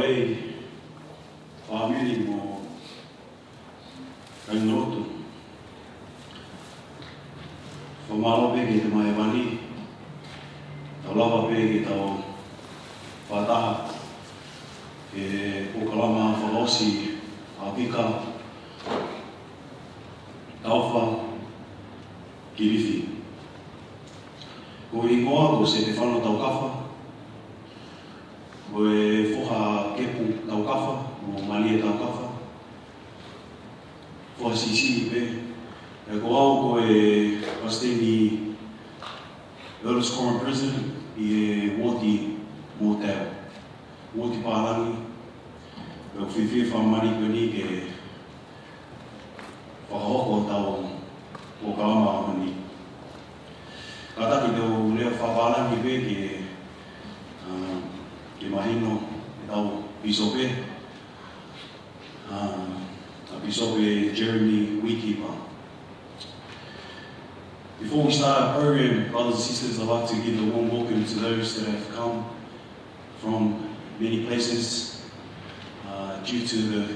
Whai whamiri mo kaingotu. Whamalo peke te mai wani, tau lava peke tau whataha, e Okalama whalosi a Vika, Tauwha, Kiriwhi. Ko ingoa ko se te whano tau kawha, ko e whoha kepu tau kawha, mo malia tau kawha. Whoha sisi pe, e ko au ko e Pasteni Earl's Common President, i e Woti Moteo, Woti Pālangi, e ko whiwhi whamari koni ke whahoko tau o Kalama mani. Ka taki tau lea whapalangi pe ke mahino e tau Bisope, Bisope Jeremy Weekeeper. Before we start our program, brothers and sisters, I'd like to give a warm welcome to those that have come from many places due to the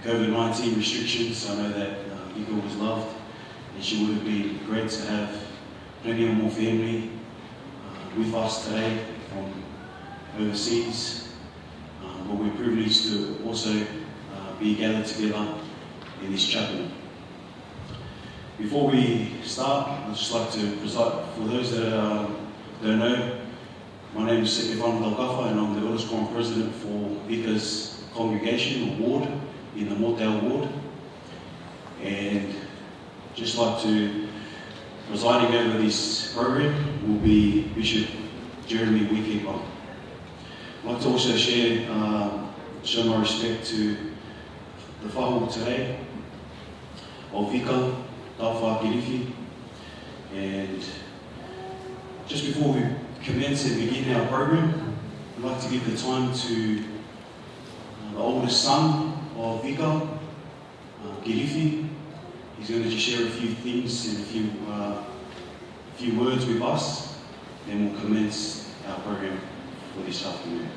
COVID-19 restrictions. I know that Vika was loved, and she would have been great to have plenty of more family with us today from overseas. But we're privileged to also be gathered together in this chapel. Before we start, I'd just like to preside, for those that don't know, my name is Sekefano Dalkafa, and I'm the Earl's Common President for Vika's congregation or ward in the Moteo ward. And just like to, presiding over this program will be Bishop Jeremy Weekeeper. I'd like to also show my respect to the whāhu today of Vika, Tauwha Kiriwhi. And just before we commence and begin our program, I'd like to give the time to the oldest son of Vika, Kiriwhi. He's going to just share a few things and a few words with us, then we'll commence our program for this afternoon.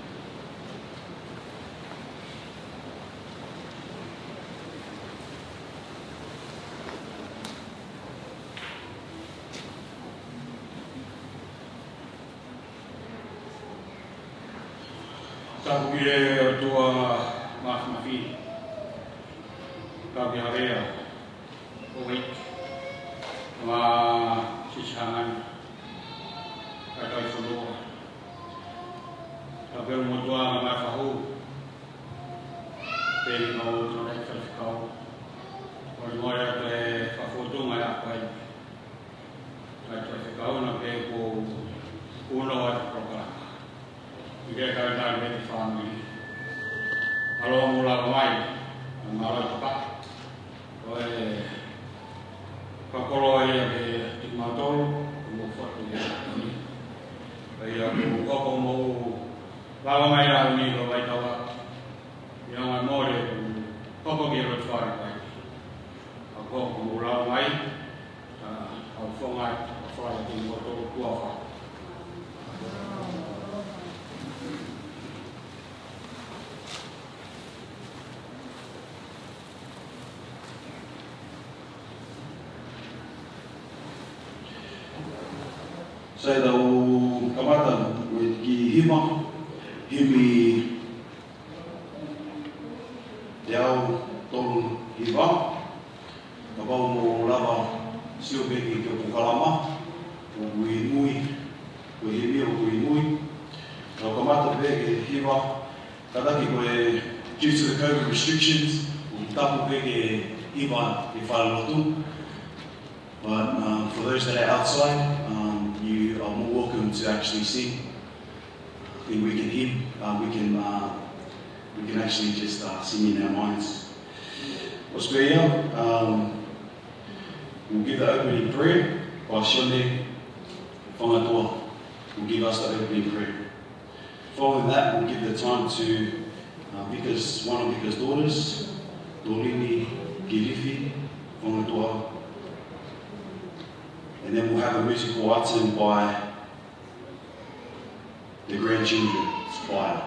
Taku e tua mafi, taku harea, o wik, ma sishangan, katai solo, taku mo tua ma fahu, peli mau sanai kau, o moya te fafoto mai apai, tai kau na pe ko uno at program. Kita kaitan dengan family. Kalau mula mai, malah cepat. Kalau yang di motor, mufat dia ini. Saya aku mau lalu mai lah ni kalau mai tahu. Yang mau dia, kau dia bersuara baik. Aku mau lalu mai, aku sangat suara di motor tua. Saya tahu kamata ki hima himi diau tol hiva kapau mo lava sio beki ke Okalama o Uinui o himi o Uinui no kamata beki hiva kadaki ko due to the COVID restrictions tapu beki hiva I whalotu. But for those that are outside, you are more welcome to actually sing. I think we can hymn, we can actually just sing in our minds. Australia, we'll give the opening prayer by Shonde Whangatoa. Will give us the opening prayer. Following that, we'll give the time to one of Vika's daughters, Dorlini Kiriwhi Whangatoa. And then we'll have a musical item by the grandchildren's choir.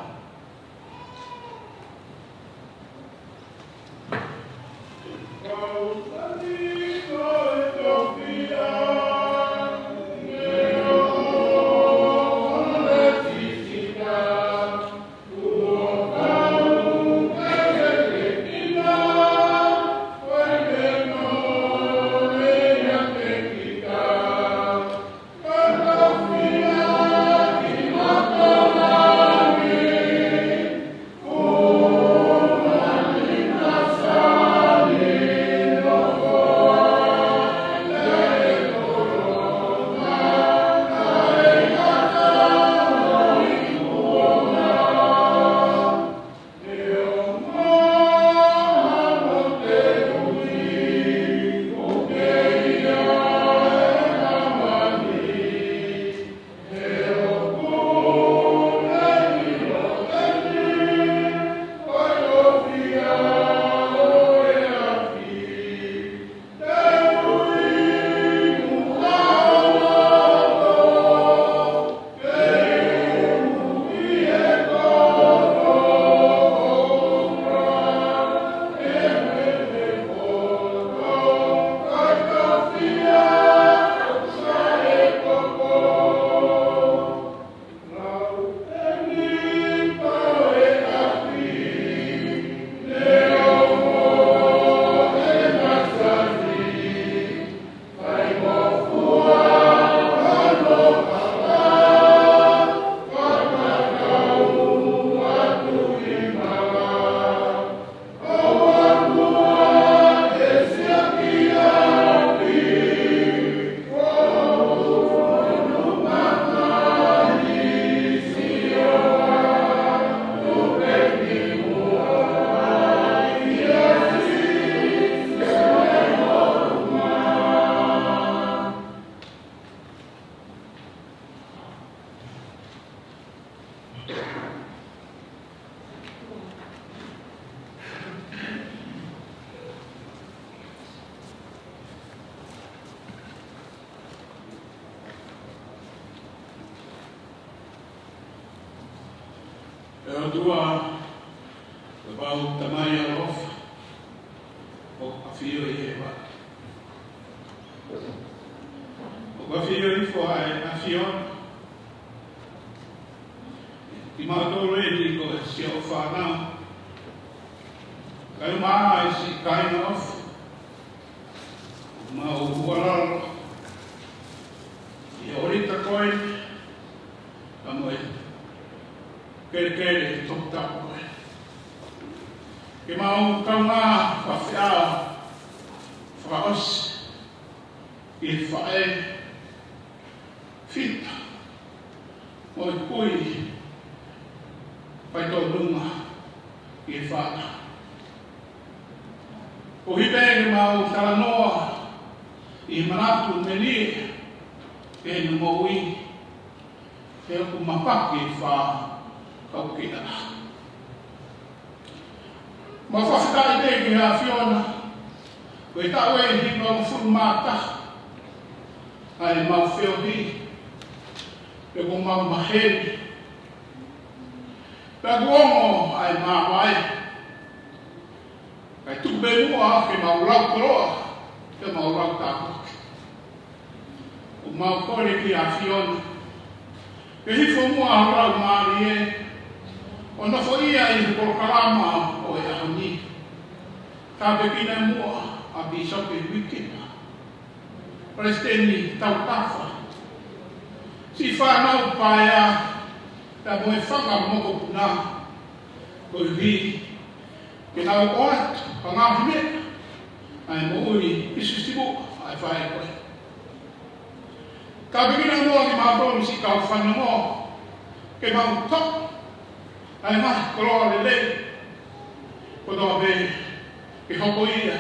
E dua about tamaya of o afio I wa o afio I fo ai afio I ma do re ni ko si o fa na kai ma si kind of ma o wala I orita koin amoy kere tok tak koin ke mau kanga fa fia fa os I fa e fit o kui pai to lunga I fa o hibe ke mau tala noa I manatu meni ke no moi ke ku mapaki fa kau kina ma fa sta ide ke a fiona ko ta we hi no fu mata ai ma feo hi ke ko ma mahel ta gomo ai ma mai ai tu be mo ke ma ula pro ke ma ula ta o ma ko le ki a fiona ke hi fo mo a ula ma rie o no fo ia I ko kalama o e ani ka be kina mo a bishop e wikina presteni tau tafa si fa na pa ya ta mo e fanga mo ko puna ko vi ke na o pa nga me ai mo uri isistibo ai fa e ko ka be kina mo ni ma pro si ka fa na mo ke ma top ai ma kolore le ko do be ke hoko ia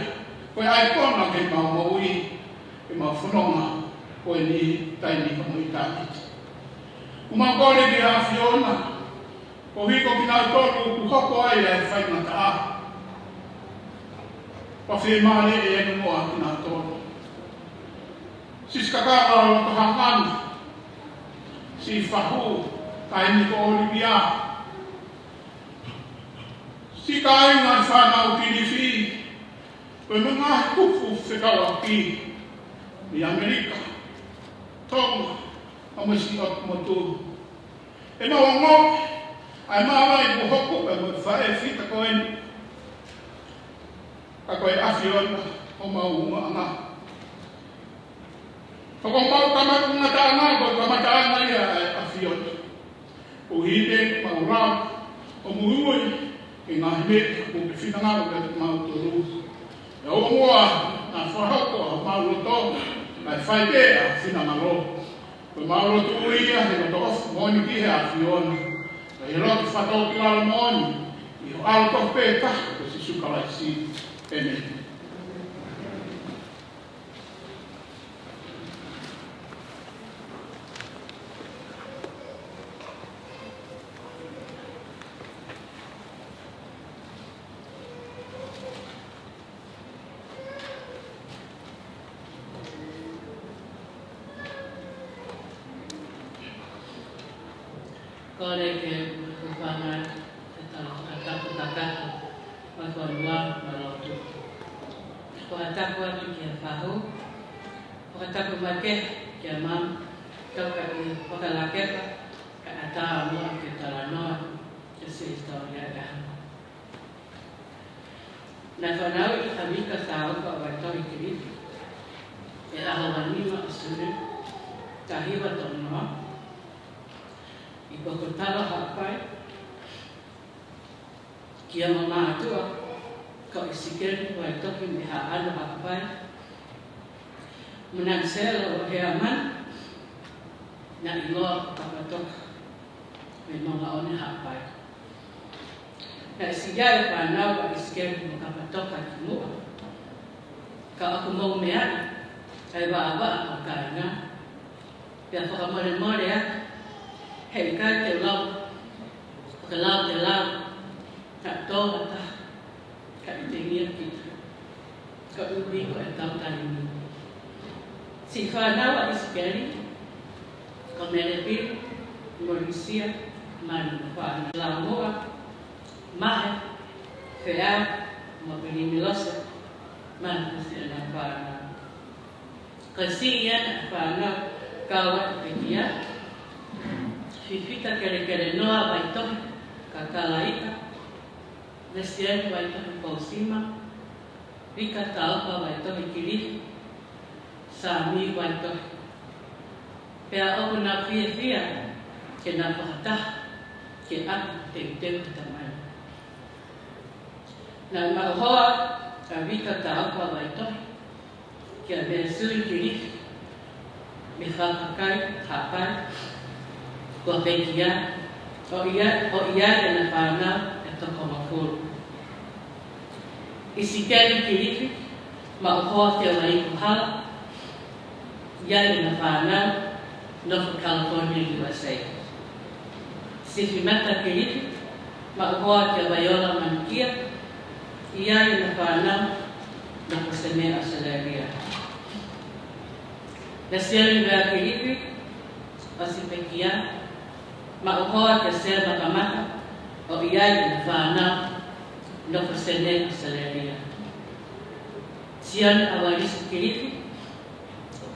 ko ai kona ke ma mo ui ke ma funonga ko ni tai ni ko i tani kuma ko le ke a fiona ko hi ko kina to ku hoko ai ai fai na ta pa fe ma le e no mo kina to siskaka ko hangan si fahu tai ni ko olivia si kai na fa na o ki fi ko mga kufu se ka wa ki I Amerika tom o mo si o mo to e no ngo ai ma vai ko hoko e mo fa e fi ta ko en a ko e afion o ma u ma na ko ma ka ma na ta na ko ka ma ta na ia afion o hide ma ra o mo ui e nga me ko ke fina nga ko ma to ru e o mo na fa hoko ma ro to na fai be a fina nga ro ko ma ro to ia he to mo ni ki ha fion e ro ki fa to ki la mo ni I o al to pe ta ko si su ka la si ene Kore ke kupana ataku takaku wako luar malotu. Ko ataku atu kia fahu. Ko ataku make kia mam kau ka I pakalakeka ka ata mo ke talanoa ke se historia da. Na fanau I hamika tau ka wato I kiri. E ahawanima usune tahiwa tonoa. I kokotala hapai kia mama atua ka isikeri wa toki me ha ala hapai menang selo he aman na ilo papatok me mama one hapai na sigara pa na wa isikeri mo kapatok ka kimua ka aku mau mea ai ba aba ka na ya fa mo ya hei ka te lau Ka lau te lau, ka tō ata, ka I te ngia kita. Ka ubi ko e tau tari ni. Si whanau a Isikeri, ko Merebiru, Morisia, Manu Whana. Lau moa, mahe, whea, mapiri milosa, Manu Kusina Whana. Ka si iana whanau, kawa I pekia, Fifita kere noa vai tohi, ka kalaika, Nesiani vai tohi pausima, Rika taupa vai tohi kirifi, Sami vai tohi. Pea oku na fia, ke na whakataha, ke aku te uteu tamai. Na mauhoa, ka Rika taupa vai tohi, ke a mea sui kirifi, me whakakai, hapai, kua pekia, o ia e na whanau e toko mafuru. Isikeri kirifi, ma uhoa te wai kuhala, ia e na whanau, North California, USA. Sifimata kirifi, ma uhoa te waiola manukia, ia e na whanau, North Semea Australia. Nesiani vea kirifi, o si pekia, ma uhoa te sea makamaka o iai na whanau no Semea Australia. Sian awarisi kirifi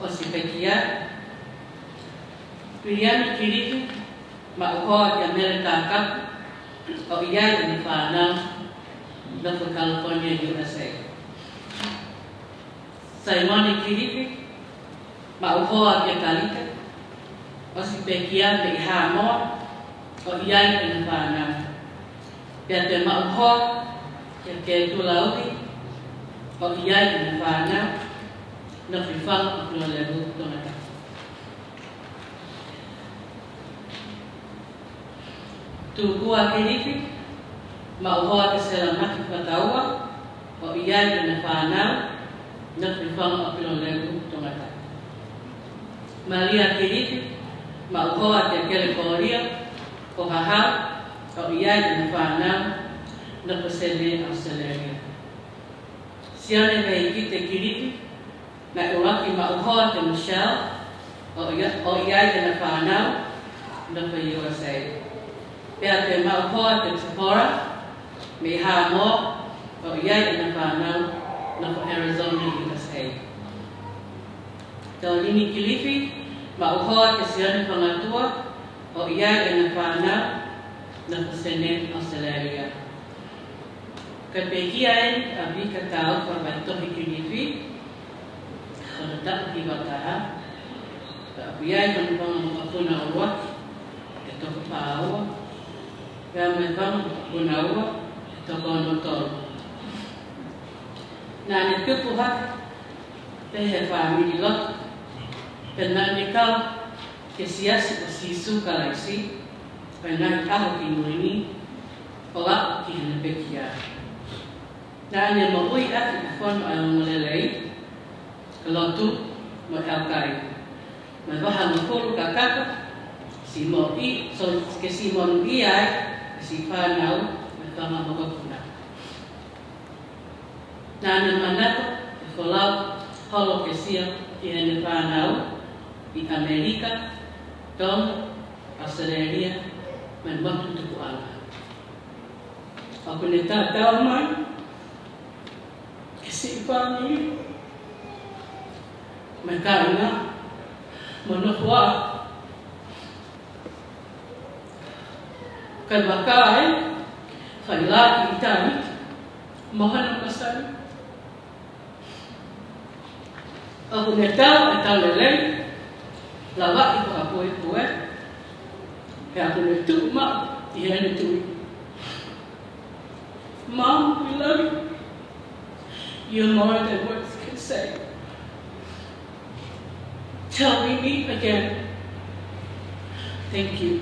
o si pekia, Piriani kirifi ma uhoa te Amerika kapu o iai na whanau no California, USA. Saimoni kirifi ma uhoa te kalika o si pekia me iha moa o iai na whanau. Pea te mauhoa ke tulauki o iai na whanau no whiwhanga o kua lehu tongata. Tūkua kirifi mauhoa te selamaki whataua o iai na whanau no whiwhanga o kua lehu tongata. Maria kirifi mauhoa te California o hahau o iai na whanau no Semea Australia. Siane vei ki te kirifi na uraki mauhoa te Michelle o iai na whanau no USA. Pea te mauhoa te Tzipora me ha mo o iai na whanau no Arizona, USA. Tau lini kirifi mauhoa te siane whangatua o iai na whanau no Semea Australia. Ka pekia e a vika tau kwa vai tohi kirifi, kona tapu ki wataha, ka apiai kona whanga mokapuna o waki, e toko pāua, ka me whanga mokapuna ua, e toko ono tolu. Nā ne tupu haka, te he whamiri lotu, pe nā ne kau, ke siasi o sisu kalaisi, pe nā aho ki murini, o ako ki hana pekia. Nā ne maui ati ka whanu ai o molelei, ka lotu mo elkai. Mai waha mo kuru ka kaka, si mo I, so ke si mo ngi ai, ke si whanau, me whanga mo kakuna. Nā ne manako, e wholau, holo ke sia, ki hene whanau, I Amerika, Tonga, Australia, me motu tuku ala. Ako ne tātau mai, si whangi, me kainga, monohua, kai wakai, whai laki I tani, mohana masari. Ako ne tau e tau lelei, la waki ko apoe poe, e ako ne tu ma, I hene tui. Mom, we love you. You're more than words can say. Till we meet again. Thank you.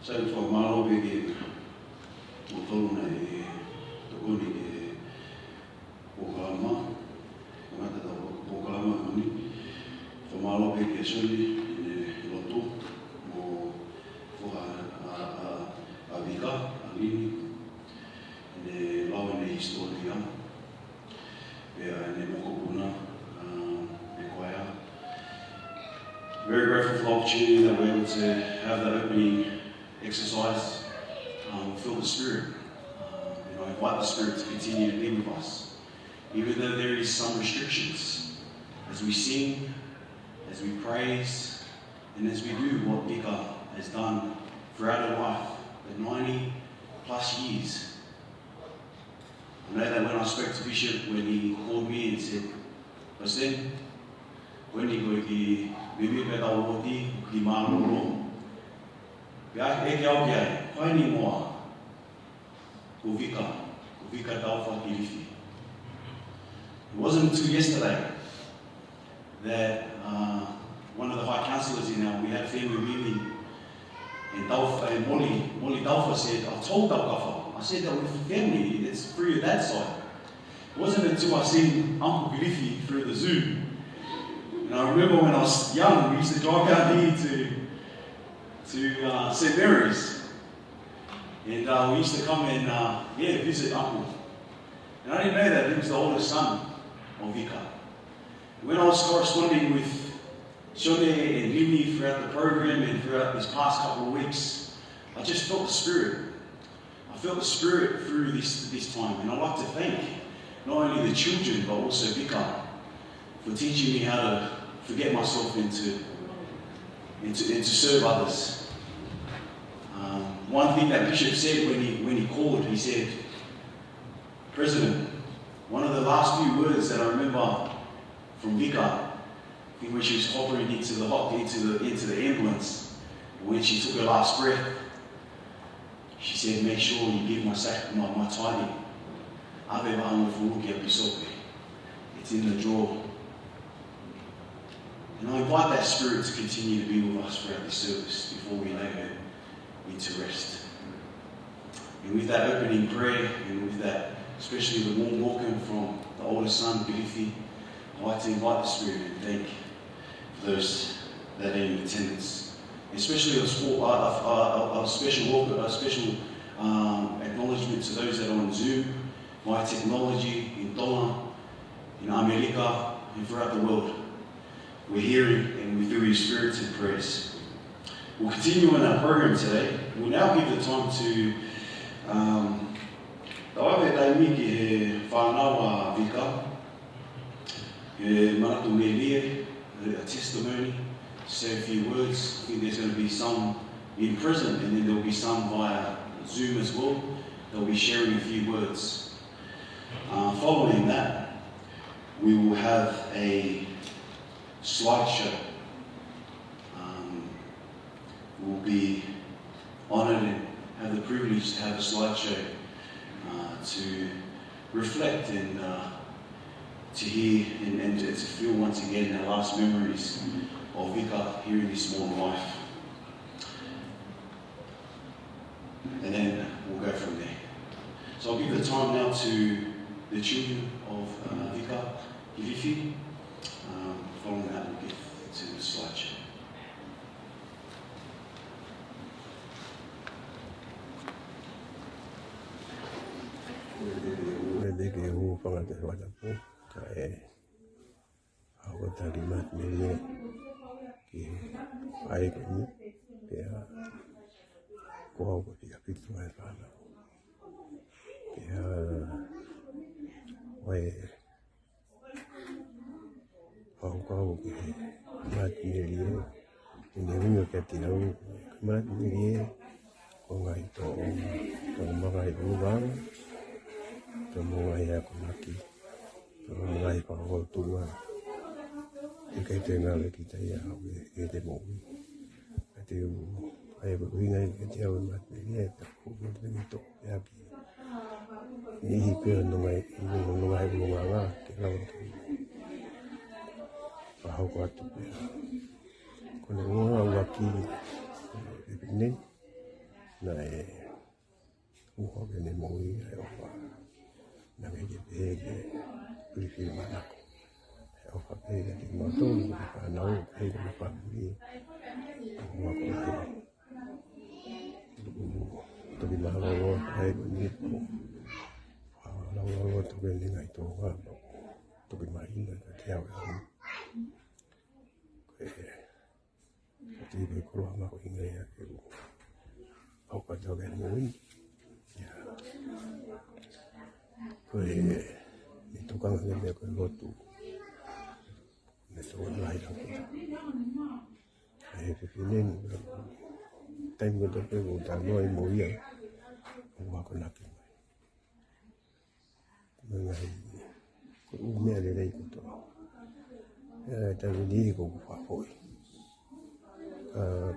Sai fa malo be ke mo tolu na e to koni ke o kalama o mata da o kalama ni fa malo be ke soli e lotu mo fo a vika a lini ne lawe ne historia e ne mokopuna e koia. Very grateful for the opportunity that we're able to have that opening exercise, feel the Spirit, invite the Spirit to continue to be with us. Even though there is some restrictions, as we sing, as we praise, and as we do what Vika has done throughout her life, the 90 plus years. I know that when I spoke to Bishop, when he called me and said, "Listen, when you go to Mimi Petawoti, Kimaro, Ekiaukia, Kaini Moa, Uvika Taufa Kirifi." It wasn't until yesterday that one of the high councillors we had family meeting, and Molly Taufa said, "I told Taukafa, I said that we're family, it's through your dad's side." It wasn't until I seen Uncle Kirifi through the Zoom. And I remember when I was young, we used to drive out here to St. Mary's. And we used to come and visit Uncle. And I didn't know that he was the oldest son of Vika. When I was corresponding with Shone and Mimi throughout the program and throughout this past couple of weeks, I just felt the Spirit. I felt the Spirit through this time. And I'd like to thank not only the children, but also Vika for teaching me how to forget myself and to serve others. One thing that Bishop said when he called, he said, "President, one of the last few words that I remember from Vika, I think when she was hopping into the ambulance, when she took her last breath, she said, 'Make sure you give my tithing. It's in the drawer.'" And I invite that Spirit to continue to be with us throughout this service before we lay her into rest. And with that opening prayer, and with that, especially the warm welcome from the oldest son, Bilifi, I'd like to invite the Spirit and thank those that are in attendance. Especially a special acknowledgement to those that are on Zoom, via technology, in Tonga, in America, and throughout the world. We're hearing and we feel your spirits and prayers. We'll continue on our program today. We'll now give the time to Tawawe taimi ki he whānawa Vika, he manatu melia, a testimony, say a few words. I think there's going to be some in prison and then there'll be some via Zoom as well. They'll be sharing a few words. Following that, we will have a slideshow. We'll be honoured and have the privilege to have a slideshow to reflect and to hear and to feel once again our last memories of Vika here in this small life. And then we'll go from there. So I'll give the time now to the children of Vika Kirifi. Following that, we'll get to the slideshow. Deke o pangate wala po kaya ako talimat nili ki ay kami kaya ko ako di kapito ay pala kaya way ako ki mat nili ini ko tinaw mat nili ko ngai to ko magai ubang to mga ako maki to mga ipang tuwa ikay tenga kita ya ite mo ate ay bagay kita ay mat ni ito ko dito yaki ni hipe no ngai nga kailangan pahaw ko ato ko na nga waki ipinin na e uho ke ne moi e ofa na me ke pege prifi manako e ofa pege ke matolu ka na o pege na pamuri wa ko to bi ma lo ai ni ko lo to ke ni ngai to wa to bi ma ina ka te au ti be ko ma ko inga ya ke au ka to ke ni koe ni tukanga ke mea koe lotu me so lai la kuta e pepineni taingo te pego ta noa i moia o wako naki mai ngai ko u mea le rei kuto ta vini ko ku whapoi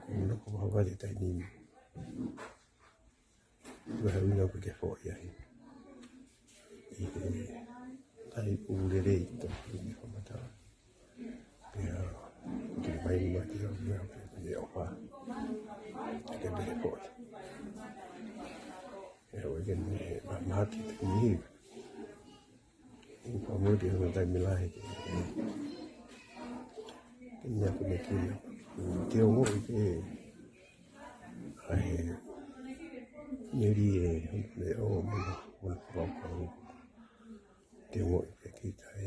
ko una ko whawale tai nimi tua hawina ko ke whoi ai tai pure rei to ni ko mata ya ke mai ni mati o ya ke o pa ke be ko ya o ke ni ma ki ni ko mo di ko tai milai ke ni ko me ki te o mo ke ai ni ri e o mo ko te mo ke ki tai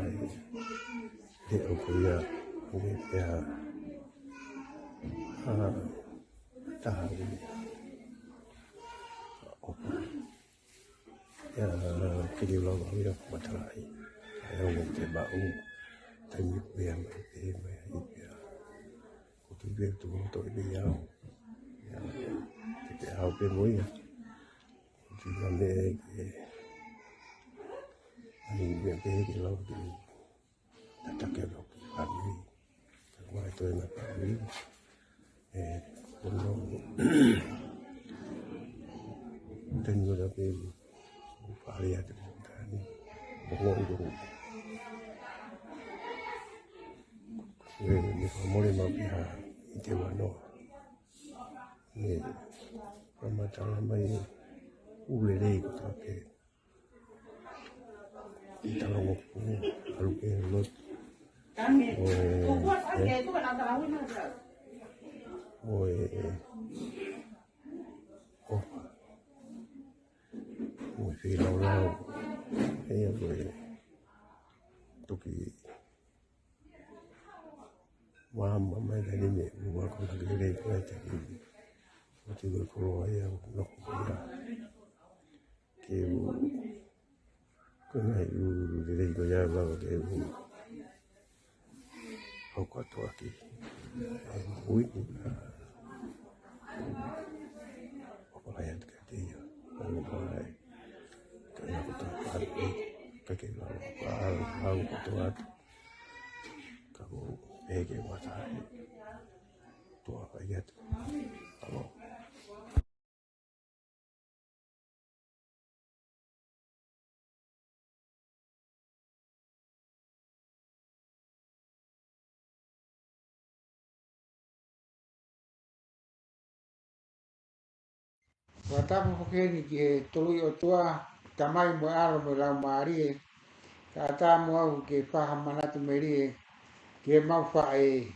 ai te o ko ya o ke ya ta o ya ke di lo ko ya ko ta ai ai o te ba o tai mi ko ya mai ya ko tu be tu to be ya ya te au pe mo ya tu na le ke ai be ke lo ki ta ke lo ki a mi ko ai to na pa mi no tengo da pe paria de tani o go ni ko mo le ma pia i te wa no ni ko ma ta mai u le re ko ta pe i ta lo ko alu ke lo Oi, filho, não. Eu tô aqui. Mama, mas ele me vai com a direita, vai ter que. Eu tive que colocar aí, eu não podia. Que eu. Quando eu direito já lá, que eu. Ao quarto aqui. É muito. Olha aí, que tem. Olha aí. Kaya ko to pake la au ko to at ka ko ege wata to ayat alo Watapu pokeni ke tului o tua tamai mo alo mo lau marie ka ata mo au ke paha manatu merie ke mau fae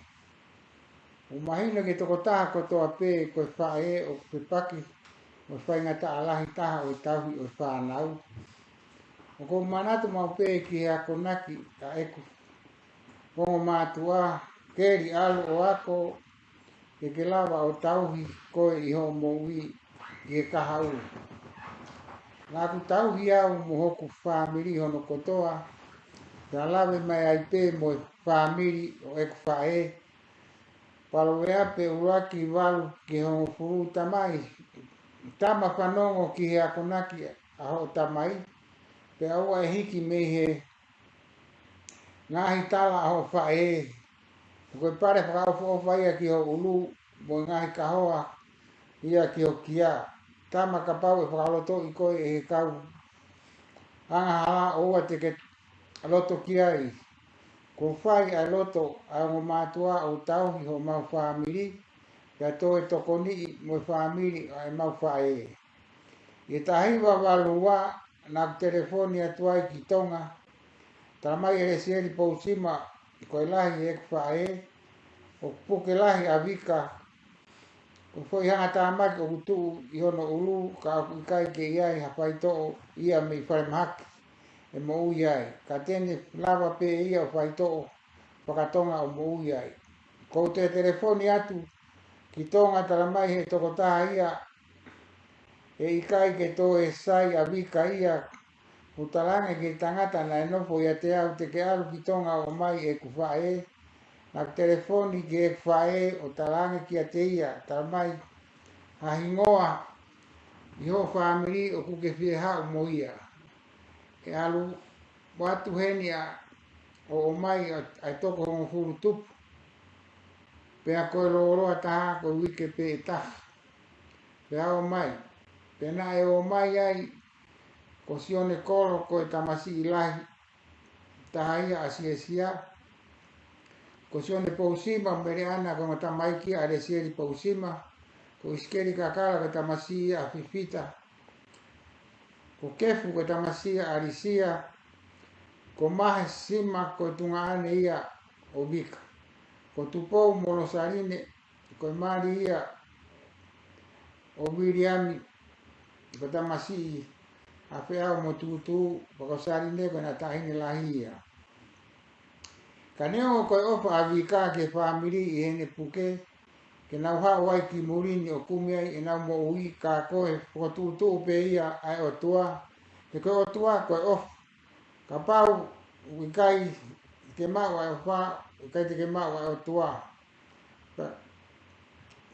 o mahina ke toko taha ko toa pe ko fae o pe paki o fai ngata alahi taha o tauhi o whanau o ko manatu mau pe ki hea konaki a eku kongo mātua keri alu o ako ke lawa o tauhi koe iho moui i kahau. Nā ku tauhi au mo hoku whamiri hono kotoa, ka lawe mai ai pē mo whamiri o eku whae, palo wea pe uraki walu ki hongo furu tamai, tama whanongo ki hea konaki a ho tamai, pe aua e hiki mei he ngahi tala a ho whae, koe pare whakau whaofa ia ki ho ulu, mo ngahi kahoa ia ki ho kia, tama ka pau e whakaloto i koe e kau anga hala oua te ke loto ki ai. Ko whai ai loto a ngo mātua o tau hi ho mau whamiri, Pea tō e toko ni mo whaamiri ai mau whae. I tahiwa walua na telefoni atuai ki tonga. Tara mai ere sieri pousima koe lahi e whae. O puke lahi a vika. O foi hanga tāmaki o kutu i hono ulu ka aku ikai ke iai hawhai tō ia me i whare mahaki. E mo ui ai. Ka tene lava pe ia o whai tō whakatonga o mo ui ai. Ko te telefoni atu ki tonga tara mai he toko taha ia e ikai ke tō e sai a vika ia utalange ke tangata na e nofo ia te au te ke alu ki tonga o mai e ku whae. Na telefoni ke e whae o talange ki a te ia tara mai ha hingoa i ho whaamiri o kuke whie hao mo ia. E alu watu henia o mai ai toko hongo furu tupu. Pea koe looroa taha koe wike pe e taha. Pea o mai. Pena e o mai ai ko sione kolo koe tamasi ilahi. Taha ia asia. Ko sione pousima mere ana ko ngata a re sieri pousima. Ko iskeri kakala ko tamasi a fifita. Ko kefu ko tamasi a risia. Ko mahe sima ko tungaane ia o vika. Ko tupou mono sarine ko mari ia o Wiriami ko tamasi a whea mo tutu ko sarine ko na tahine lahia. Ka neo ko ofa a vika ke whaamiri i hene puke ke nau hao wai ki murini o kumiai e nau mo ui ka koe ko tutu pe ia ai o tua. Ke koe o tua koe ofa. Ka pau wikai ke mau ai o wha kai te ke mau ai o tua.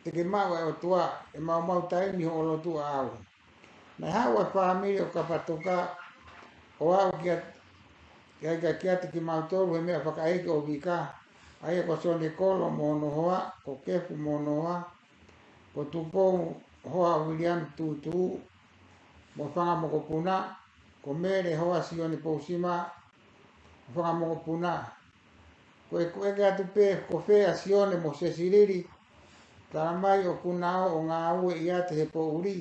Te ke mau ai o tua e mau taimi ho lo tua au. Nei hau ai whaamiri o ka patoka o au kia te ki mau tolu he mea whakaeke o vika. Ai ko sone kolo mono hoa, ko kefu mono hoa, ko tupou hoa William tutu, mo whanga moko puna, ko mere hoa sione pousima, whanga moko puna. Ko e eke atu pe ko whea sione mo se siriri, tara mai o kunao o ngā ue i ate he po uri,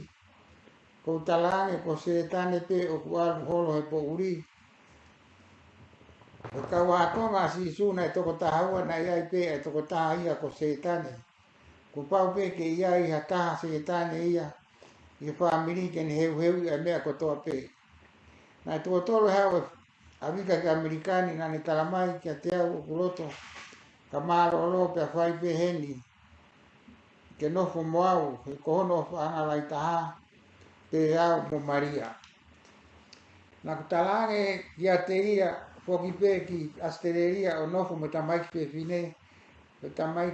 ko talange ko se tane pe o kualu holo he po uri. O ka wātonga si suna e toko tahaua na iai pe e toko taha ia ko se tane. Ko pau pe ke iai ha taha se tane ia, i whaamiri ke ni heu i a mea ko toa pe. Na tuo tolo hao e awika ke Amerikani na ni talamai ki a te au o kuloto, ka mālo alo pe a whai pe heni, ke nofo mo au, he kohono o whaangalai taha, pe au mo Maria. Na kutalange ki a te ia, foki pe ki Australia o nofo mo tamai pe fine, ko tamai,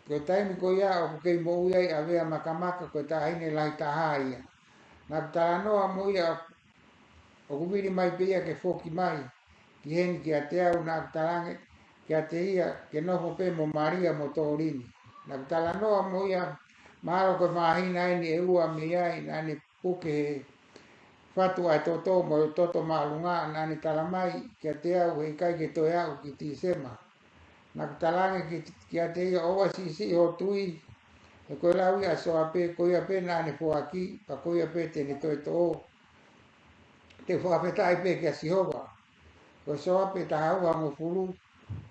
ko taimi ko ia o kei mo uiai a vea makamaka ko tahine lai taha ia. Na kutalanoa mo ia o kubiri mai pe ia ke foki mai, ki heni ki a te au na kutalange, ki a te ia ke nofo pe mo Maria mo tōrini. Na kutalanoa mo ia mahalo ko mahina ini e ua mi ai na ni puke he whatu ai toto mo toto maalunga na ni talamai ki a te au he kai ke toi au ki ti sema. Na kutalange ki a te ia owa si ho tui e koe lau ia so ape koe ape na ni fuaki pa koe ape te ni toi to te fuapetai pe ki a sihova. Ko so ape taha ua mo furu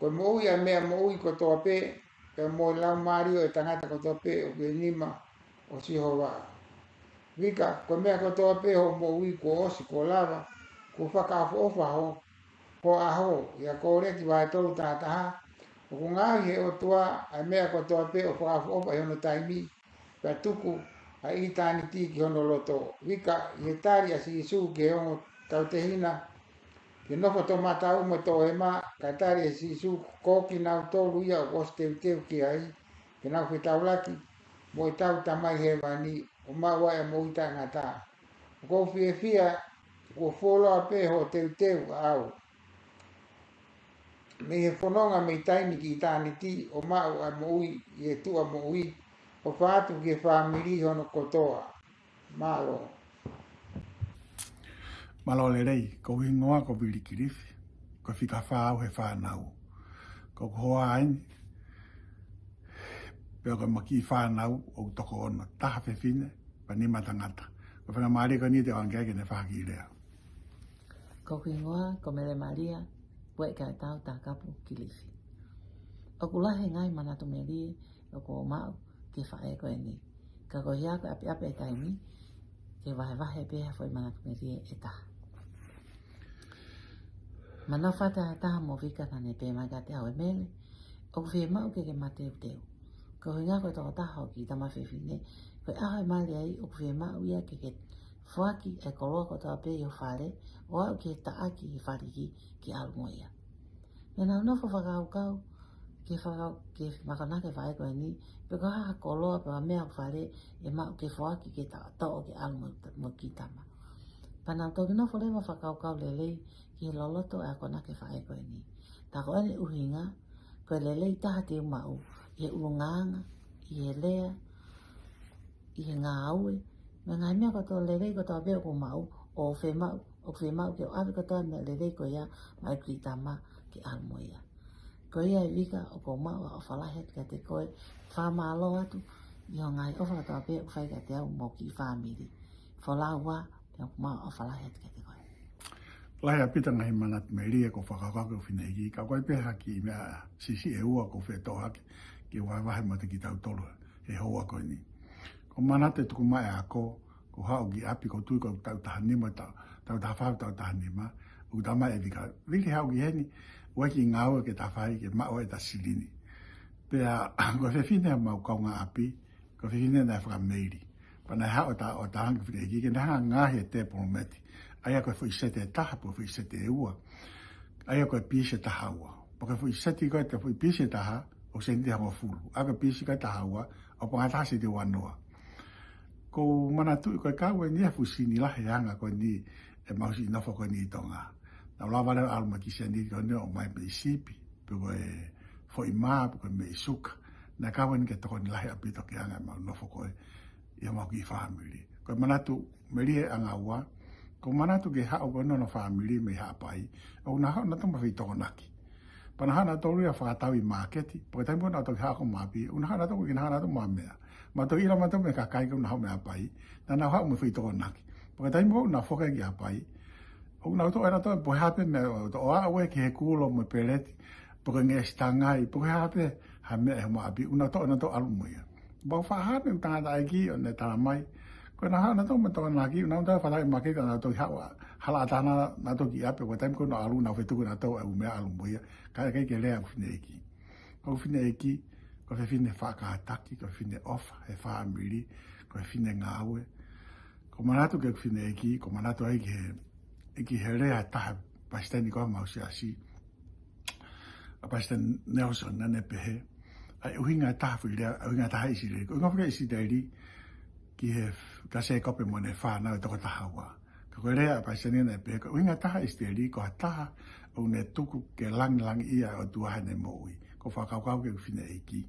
ko mo ui a mea mo ui ko to ape pe mo lau mario e tangata ko to ape o ke nima o sihova. Vika, ko mea ko toa pe ho mo ui ko osi ko lava, ko whakaafu ofa ho aho, ia ko reki vai tolu tātaha, o ko ngahi he o tua, ai mea ko toa pe o whakaafu ofa he ono taimi, pia tuku, ai i tāni tiki hono loto. Vika, i tari a si isu ke hongo tau te hina, ke nofo to matau mo to ema, ka tari a si isu koki nau tolu ia o kos teu ki ai, ke nau whetau laki, mo i tau tamai he wani, o maua e mo ita ngata. Ko fia ko folo pe ho teu au. Me he fononga me taimi ki tani ti o mau a mo ui e tua mo ui o fatu ke famili hono kotoa. Malo. Malo le rei, ko hingoa ko bilikirifi, ko whika whāu he whānau. Ko hoa aini. Pea koe maki whanau o toko ono. Taha whewhine, pa ni matangata. Ko whanga maari ko ni te wangea ke ne whaki lea. Ko kuingoa, ko mele Maria, pue ka tau ta kapu Kilifi. O kulahe ngai manatu meri, o ko mau ke whae koe ni. Ka ko hia ko api api e kai ni, ke wahe pēha foi manatu meri e taha. Mana whata taha mo vika tane pē mai ka te au e mele, o whi mau ke mate u teo. Ko hinga koe toko taha o ki tama whewhine, koe aho e mali ai o whi mau ia ke whaki e koroa ko tawa pē i o whare, o au ke taaki i whariki ki alumo ia. Nena unofo whakaukau, ke makanake whae koe ni, pe ko haha koroa pe wa mea whare e mau ke whaki ke tao ke alumo ki tama. Pana toki nofo lewa whakaukau lelei, ki he loloto e ako nake whae koe ni. Tā koe ne uhinga, koe lelei taha te umau, i he urunganga, i he lea, i he ngā aue, me ngai mea koto lelei koto apea ko mau, o whe mau ke o awe koto mea lelei ko ia, mai ki tama ki almo ia. Ko ia e wika o ko mau o whalahet ka te koe, whama alo atu, i ho ngai ofa koto apea ko whai ka te au mo ki whamiri. Whalau wā, te o mau o whalahet ka te koe. Lai a pita ngai manat me ria ko whakakaka o whinegi, ka koe peha ki mea sisi e ua ko whe tohake, ki wahe mata ki tau tolu, he hoa koe ni. Ko manate tuku mai a ko hao ki api ko tui ko tau tahanima, tau tawhau tau tahanima, u tama e vika. Vili hao ki heni, ua ki ngāua ke tawhai ke mao e ta silini. Pea, ko whewhine mau kaunga api, ko whewhine na whakameiri. Pana hao ta o tahanga whinegi, ke naha ngahi e te porometi. Aia koe whuisete e taha, po whuisete e ua. Aia koe pise taha ua. Po koe whuisete koe te pise taha, o senti hango fulu. Aka pise koe taha ua, o po ngatasi te wanoa. Ko mana tui koe kaua ni a fusini lahe hanga koe ni e mausi nofo koe ni tonga. Na ulawa leo aluma kisia ni koe ni o mai me isipi, pe koe fo ima, pe koe me isuka. Na kaua ni ke toko ni lahe apito ke hanga e mau nofo koe, ia mau ki whahamiri. Koe manatu merie anga ua, ko manatu ke hao koe no whahamiri me haapai, o na hao na toma whi toko naki. Pana hana tolu ia whakatawi maketi, po taimpo na toki hako mapi, una hana toko kina hana to mamea. Ma to ila mato me kakai ko na hau me apai, na na hau me whi toko naki. Po taimpo na whoka ki apai, o na to era to po hape me to o awe ki he kulo me peleti, po ke nge stangai, po ke hape ha me he maapi, una to alumuia. Ba whahane utanga taiki o ne taramai, ko na hana to me to naki, una to whatai maketi na to hawa, hala atana na to ki ape, po taimpo na alu na whetuku na to e umea alumuia, kai ke lea kufine eki. Ko kufine eki, ko whine whakaataki, ko whine ofa, he whaamiri, ko whine ngāwe. Ko manatu ke whine eki, ko manatu ai ki he rea taha President ko mausi asi. A President Nelson nane pehe. Ai uhinga taha whirea, uhinga taha isi rei. Ko inga isi reiri, ki he kase kope mo ne whanau e toko taha wa. Ko rea President nane pehe, ko uhinga taha isi reiri, ko ha taha o ne tuku ke lang ia o tuahane moui. Ko whakaukau ke whine eki.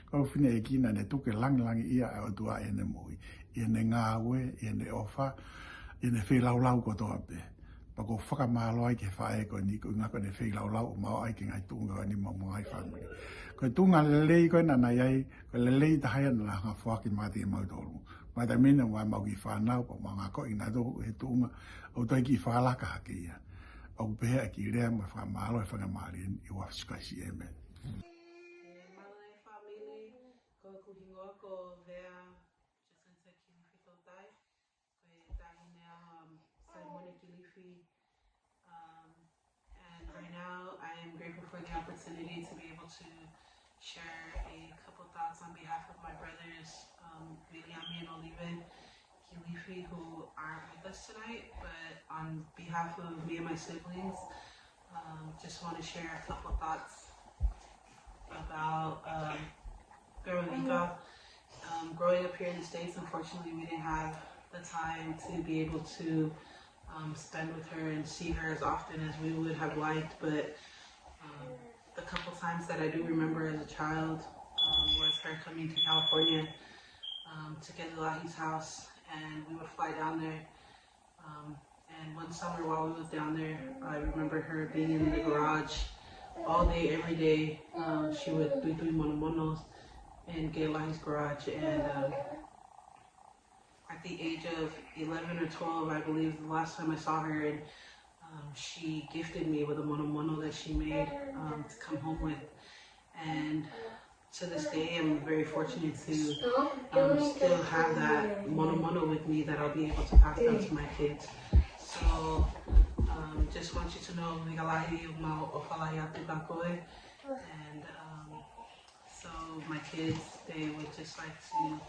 Ko whine eki na ne tuke lang ia o tuahane moui. Ia ne ngāwe, ia ne ofa, ia ne whelaulau ko toa pe. Pa ko whakamalo ai ke whae ko ni, ko ngako ne whelaulau o mao ai ke ngai tunga ni mo ai whanui. Ko tunga lelei ko na nai ai, ko lelei tahaya na langa whaki mati e mautolu. Mai ta mina wai mau ki whanau, pa mga ko ina toko he tunga, o toi ki whalaka hake ia. O pehe ki rea ma whamalo e whangamarien i wafskaisi e men. Malai family, ko kuhingoa ko vea Jacinta Kilifi Tautai, ko tahine Simone Kilifi. And right now I am grateful for the opportunity to be able to share a couple thoughts on behalf of my brothers, William and Olive Kilifi, who aren't with us tonight, but on behalf of me and my siblings, just want to share a couple thoughts about growing up here in the States. Unfortunately, we didn't have the time to be able to spend with her and see her as often as we would have liked, but the couple times that I do remember as a child was her coming to California to get Lahi's house, and we would fly down there. And one summer while we was down there, I remember her being in the garage all day, every day. She would do monos, in Gaylines Garage, and at the age of 11 or 12, I believe the last time I saw her, and she gifted me with a mono that she made to come home with. And to this day, I'm very fortunate to still have that mono with me that I'll be able to pass down to my kids. So just want you to know, and so my kids, they would just like to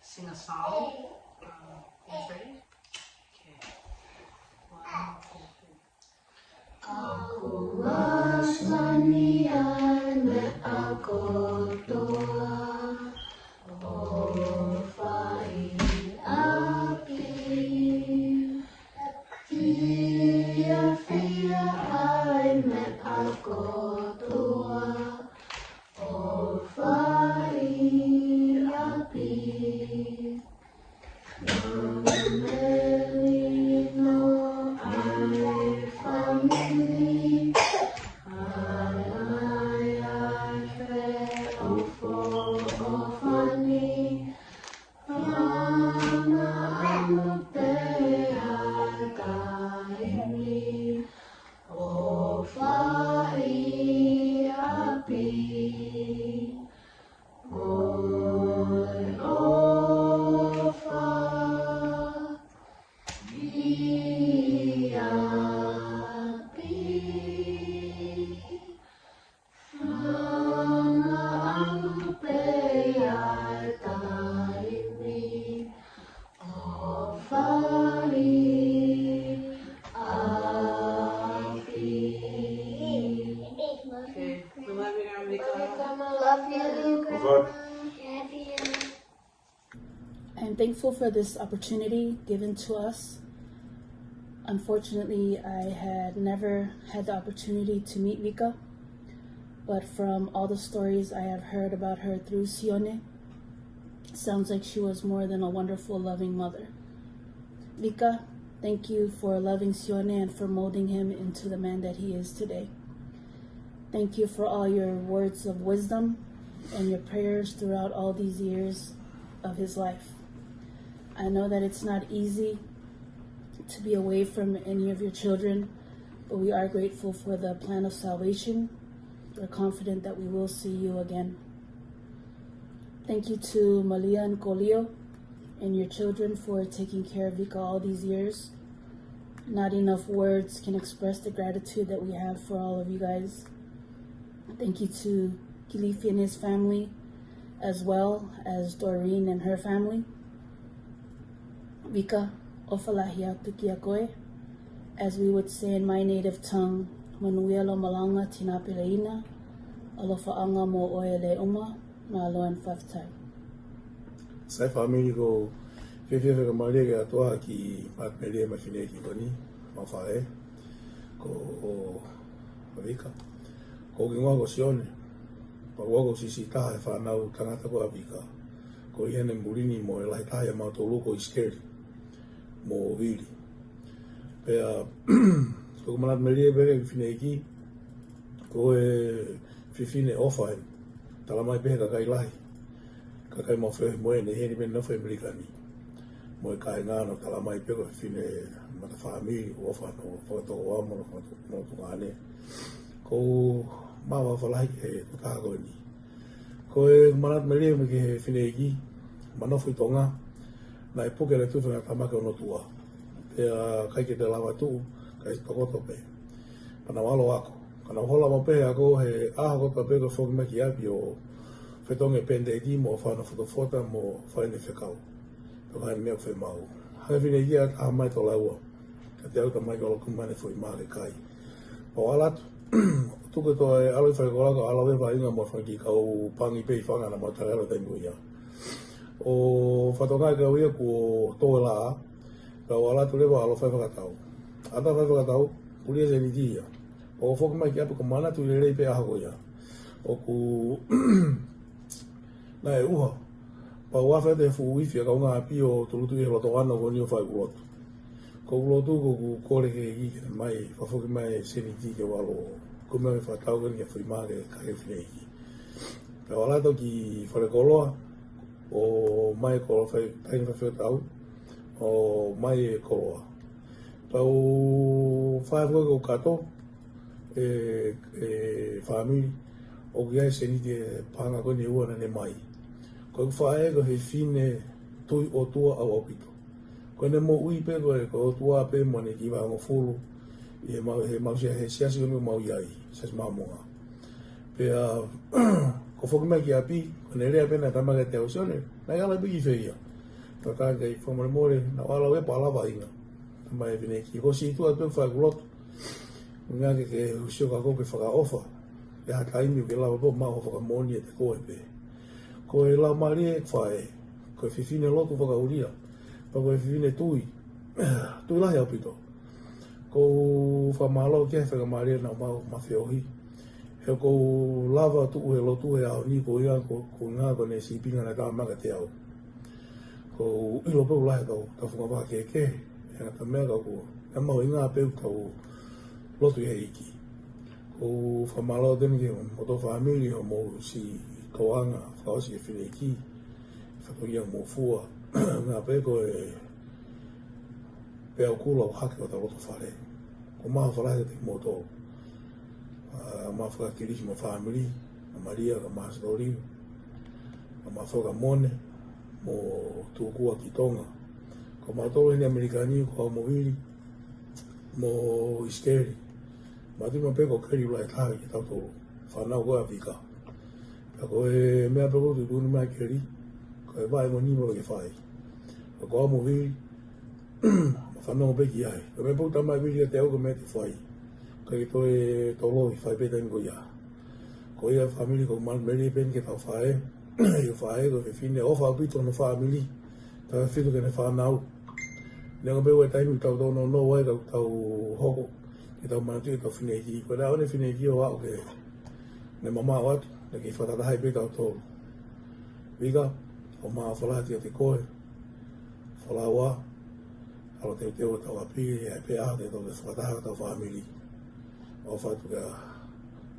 sing a song. You ready? Okay. 1, 2, 3. Aku wasanian me aku tua, oh fai api, fia ai me aku tua, oh fai api. I'm thankful for this opportunity given to us. Unfortunately, I had never had the opportunity to meet Vika, but from all the stories I have heard about her through Sione, sounds like she was more than a wonderful, loving mother. Vika, thank you for loving Sione and for molding him into the man that he is today. Thank you for all your words of wisdom and your prayers throughout all these years of his life. I know that it's not easy to be away from any of your children, but we are grateful for the plan of salvation. We're confident that we will see you again. Thank you to Malia and Kolio and your children for taking care of Vika all these years. Not enough words can express the gratitude that we have for all of you guys. Thank you to Kilifi and his family, as well as Doreen and her family. Vika, ofalahia tukia koe. As we would say in my native tongue, manuia lo malanga tinapeleina, alofa'anga mo oe le uma, na aloan whaftai. Sai family ko whiwhiwhi ka maria ki atoa ki matmeria mawhine ki wani, mawhae, ko o Vika. Ko ki ngoa ko Sione, pa ua ko sisi taha e whanau tangata ko a Vika. Ko iene murini mo e lai taha e mautolu ko iskeri, mo viri. Pea, ko manat meria bere ki whine ki, ko e whiwhine ofa e, talamai pehe ka kai lahi. Ka kai mawhewhi moe ne heni mena whai Amerikani. Mo e kai ngāna talamai pehe ka whiwhine mata whaamiri ofa no whakatoko amo no tungane. Ko mawa whalahi e kutaha koe ni. Ko e manat meria me ke whine ki, manofu i tonga, na e puke le tuwhanga tamake o no tua. Pea kai ke te lawa tuu, kai tokoto pe. Pana walo ako. Kana hola mo pehe ako he aha kota pe ko whoki maki api o whetonge pende e ki mo whana whotofota mo whaine whekau. Pe whaine mea whe mau. Hake whine ki a taha mai to laua. Ka te auta mai kolo kumane whoi maare kai. O alatu, tuke to e aloi whai kolaka alawe wha inga mo whanki kau pangi pei whangana mo tagaro taimu ia. O whatongai ka uia ko toa laa, ka o alatu lewa alo whai whakatau. Ata whai whakatau, uria se ni tia. O whoki mai ki apu ka mana tu le rei pe aha koia. O ku na e uha. Pa uawha te fu uiwhia ka unga api o tulutu i loto ana ko ni o whai ulotu. Ko ulotu ko ku kore ke ki mai, whawhoki mai se ni ti ke walo. Ko mai whatau kani ke whai maare ka he whine ki. Pe wala to ki whare koloa, o mai koloa taini whawhetau, o mai e koloa. Tau whae koe ko kato, whamiri, o ki ai se ni te panga koe ni ua na ne mai. Koe whae ko he fine tui o tua au opito. Koe ne mo ui pe koe ko o tua pe mo ne ki whango fulu, he mausia he siasi koe mau iai, siasi mamonga. Pea, ko whoki mai ki api, ko ne rea pena tamaka te au sione, nai ala bigi whea. Ka kākei whamare more, na wala wepa alawa inga. Tamai e pene ki, ko si tu atu whae kulotu. Ngā ke usio ka koke whaka ofa, e haka imi ke lawa po maho whaka moni e te koe pe. Ko e lau maari e whae, ko e whiwhine lotu whaka uria, pa ko e whiwhine tui, tui lahi au pito. Ko whamalo ke whaka maari e na mau mawhiohi. He ko lava tu he lotu he au ni ko ia ko ngā ko ne sipinga na tā maka te au. Ko ilo peu lahi tau, ta whunga wā ke, he ngata mea kau ko, e mau i ngā peu tau lotu he iki. Ko whamalo tēne ke moto whamiri ho mo si koanga, whaosi ke whine iki, whakoria mo fua, ngā peu ko e pēau kula o hake o ta loto whare. Ko maha whalahe te moto. Mafaka kiriki mo family, a Maria ka Masdori, a mafaka mone, mo tukua ki Tonga. Ko matolo ni Amerikani ko mo wili, mo iskeri. Mati mo peko keri ulai tahi ki tautoro, whanau ko Afrika. Ko e mea peko tu tuni mai keri, ko e vai mo nimo ke whai. Ko mo wili, whanau peki ai. Ko me poko tamai wili a te au ko me te whai. Kai toi tolo i whai peta ngo ia. Ko ia family ko meri pen ke tau whae. I whae ko whine ofa pito no family. Tau whito ke ne whanau. Nega peu e taimi tau tono no wai tau hoko. Ke tau manatu i tau whine ki. Ko rea one whine ki o au ke ne mama o atu. Ne ki whatatahai pe tau tolo. Vika, o maa whalahati o te koe. Whalaua. Alo te teo tau api e pe aho te tau te whataha tau family. O whatu ka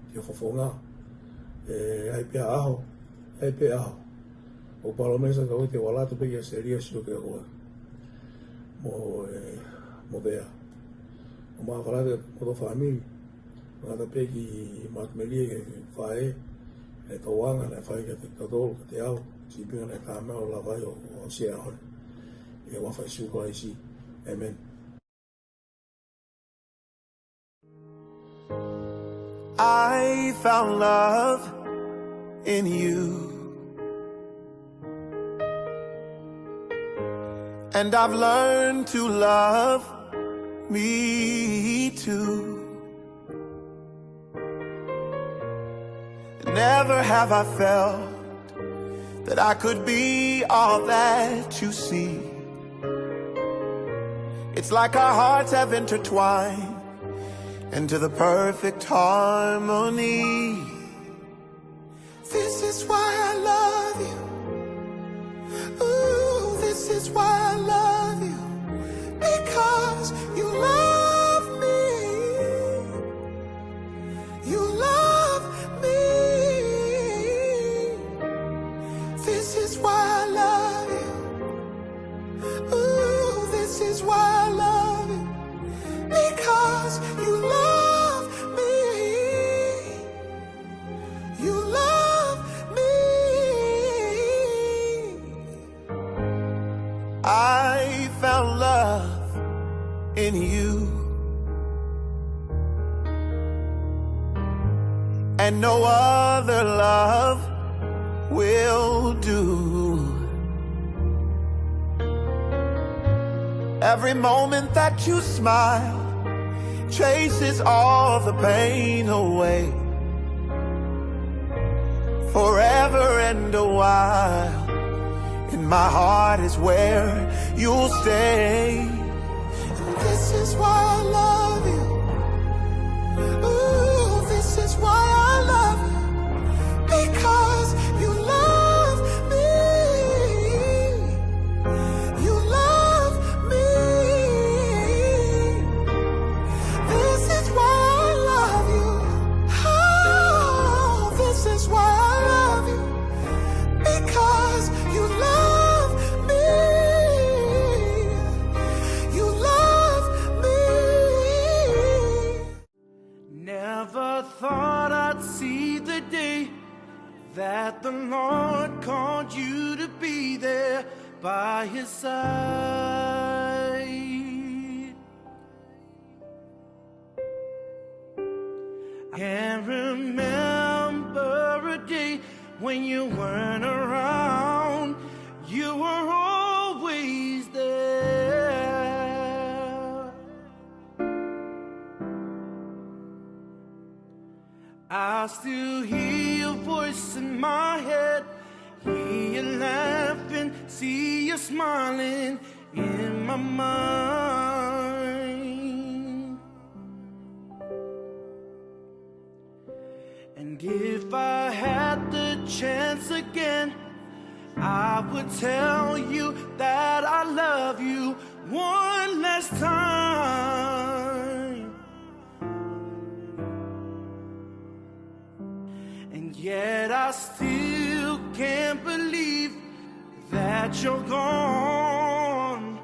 kia whafonga, ai pia aho, ai pia aho. O palomesa ka oi te walatu pe kia seria sio kia koe. Mo vea. O maa whalate mo to whamiri, ngata pe ki matmelia ke whae, e tauanga na whae kia te katolo ka te au, si pinga na kāmea o la vai o sea hone. E wawhai suka isi. Amen. I found love in you, and I've learned to love me too. Never have I felt that I could be all that you see. It's like our hearts have intertwined into the perfect harmony. This is why I love you. Ooh, this is why I love you. Because you love me. You love me. This is why I love you. Ooh, this is why I love you. Because you love me. You love me. I found love in you, and no other love will do. Every moment that you smile chases all the pain away. Forever and a while, in my heart is where you'll stay. And this is why I love you. Ooh, this is why I love you. Because you love me. You love me. This is why I love you. Oh, this is why I love you. that the Lord called you to be there by his side. I can't remember a day when you weren't around. You were always there. I still hear your voice in my head, hear you laughing, see you smiling in my mind. And if I had the chance again, I would tell you that I love you one last time. And yet I still can't believe that you're gone,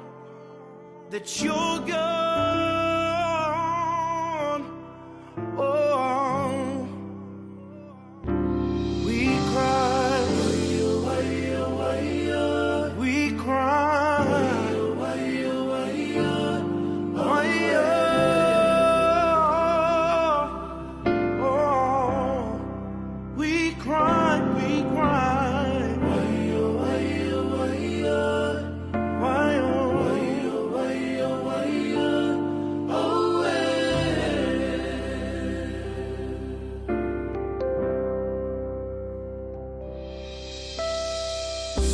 that you're gone. Oh, we cry, we cry, oh, we cry, we cry.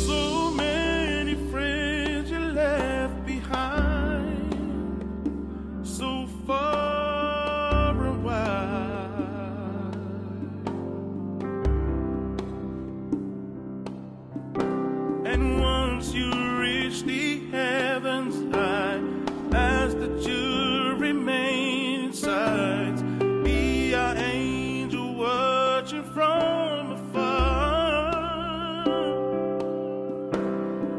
So many friends you left behind, so far and wide. And once you reach the heavens, I ask that you remain inside, be our angel watching from afar.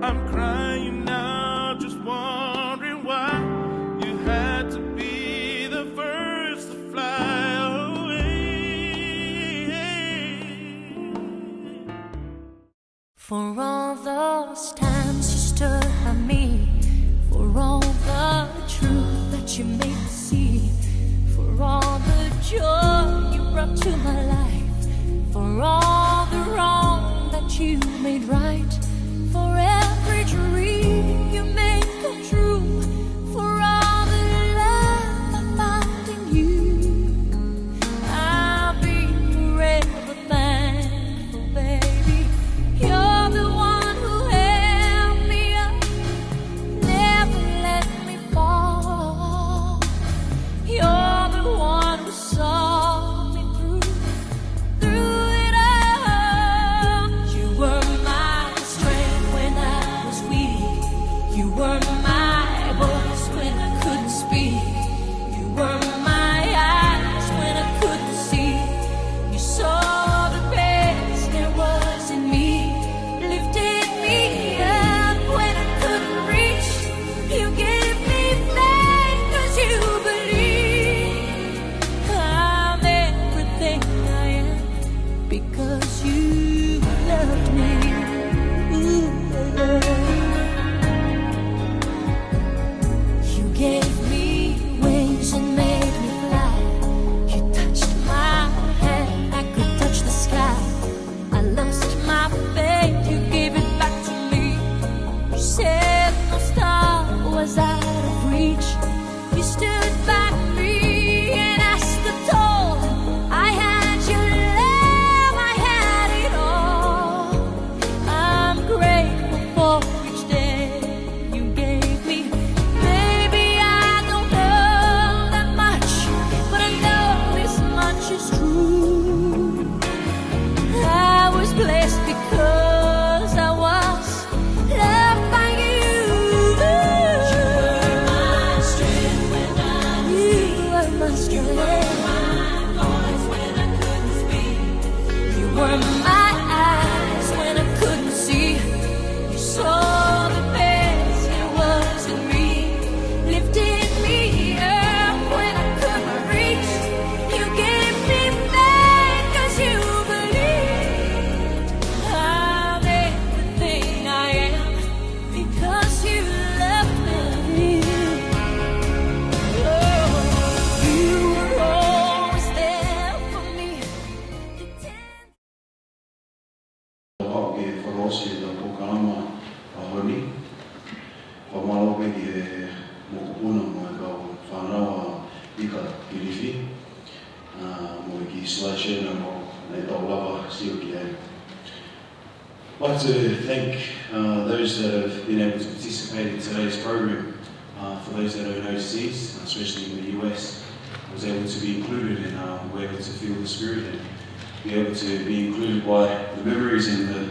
I'm crying now, just wondering why you had to be the first to fly away. For all those times you stood by me, for all the truth that you made me see, for all the joy you brought to my life, for all the wrong that you made right, for every dream you made come true, for all the love I found in you, I'll be forever thankful, baby. You're the one who held me up, never let me fall. You're the one who saw me through it all. You were my strength when I was weak. You were my voice when I couldn't speak. You were my eyes when I couldn't see. You saw the best there was in me, lifted me up when I couldn't reach. You gave me faith 'cause you believe I'm everything I am because you loved me. Ooh, you gave me wings and made me fly. You touched my hand, I could touch the sky. I lost my faith, you gave it back to me. You said no star was out of reach. You stood by me and I stood tall. I had your love, I had it all. I'm grateful for each day you gave me. Maybe I don't know that much, but I know this much is true. I was blessed because I was loved by you. You were my strength. I'd like to thank those that have been able to participate in today's program. For those that are overseas, especially in the US, I was able to be included and were able to feel the spirit and be able to be included by the memories and the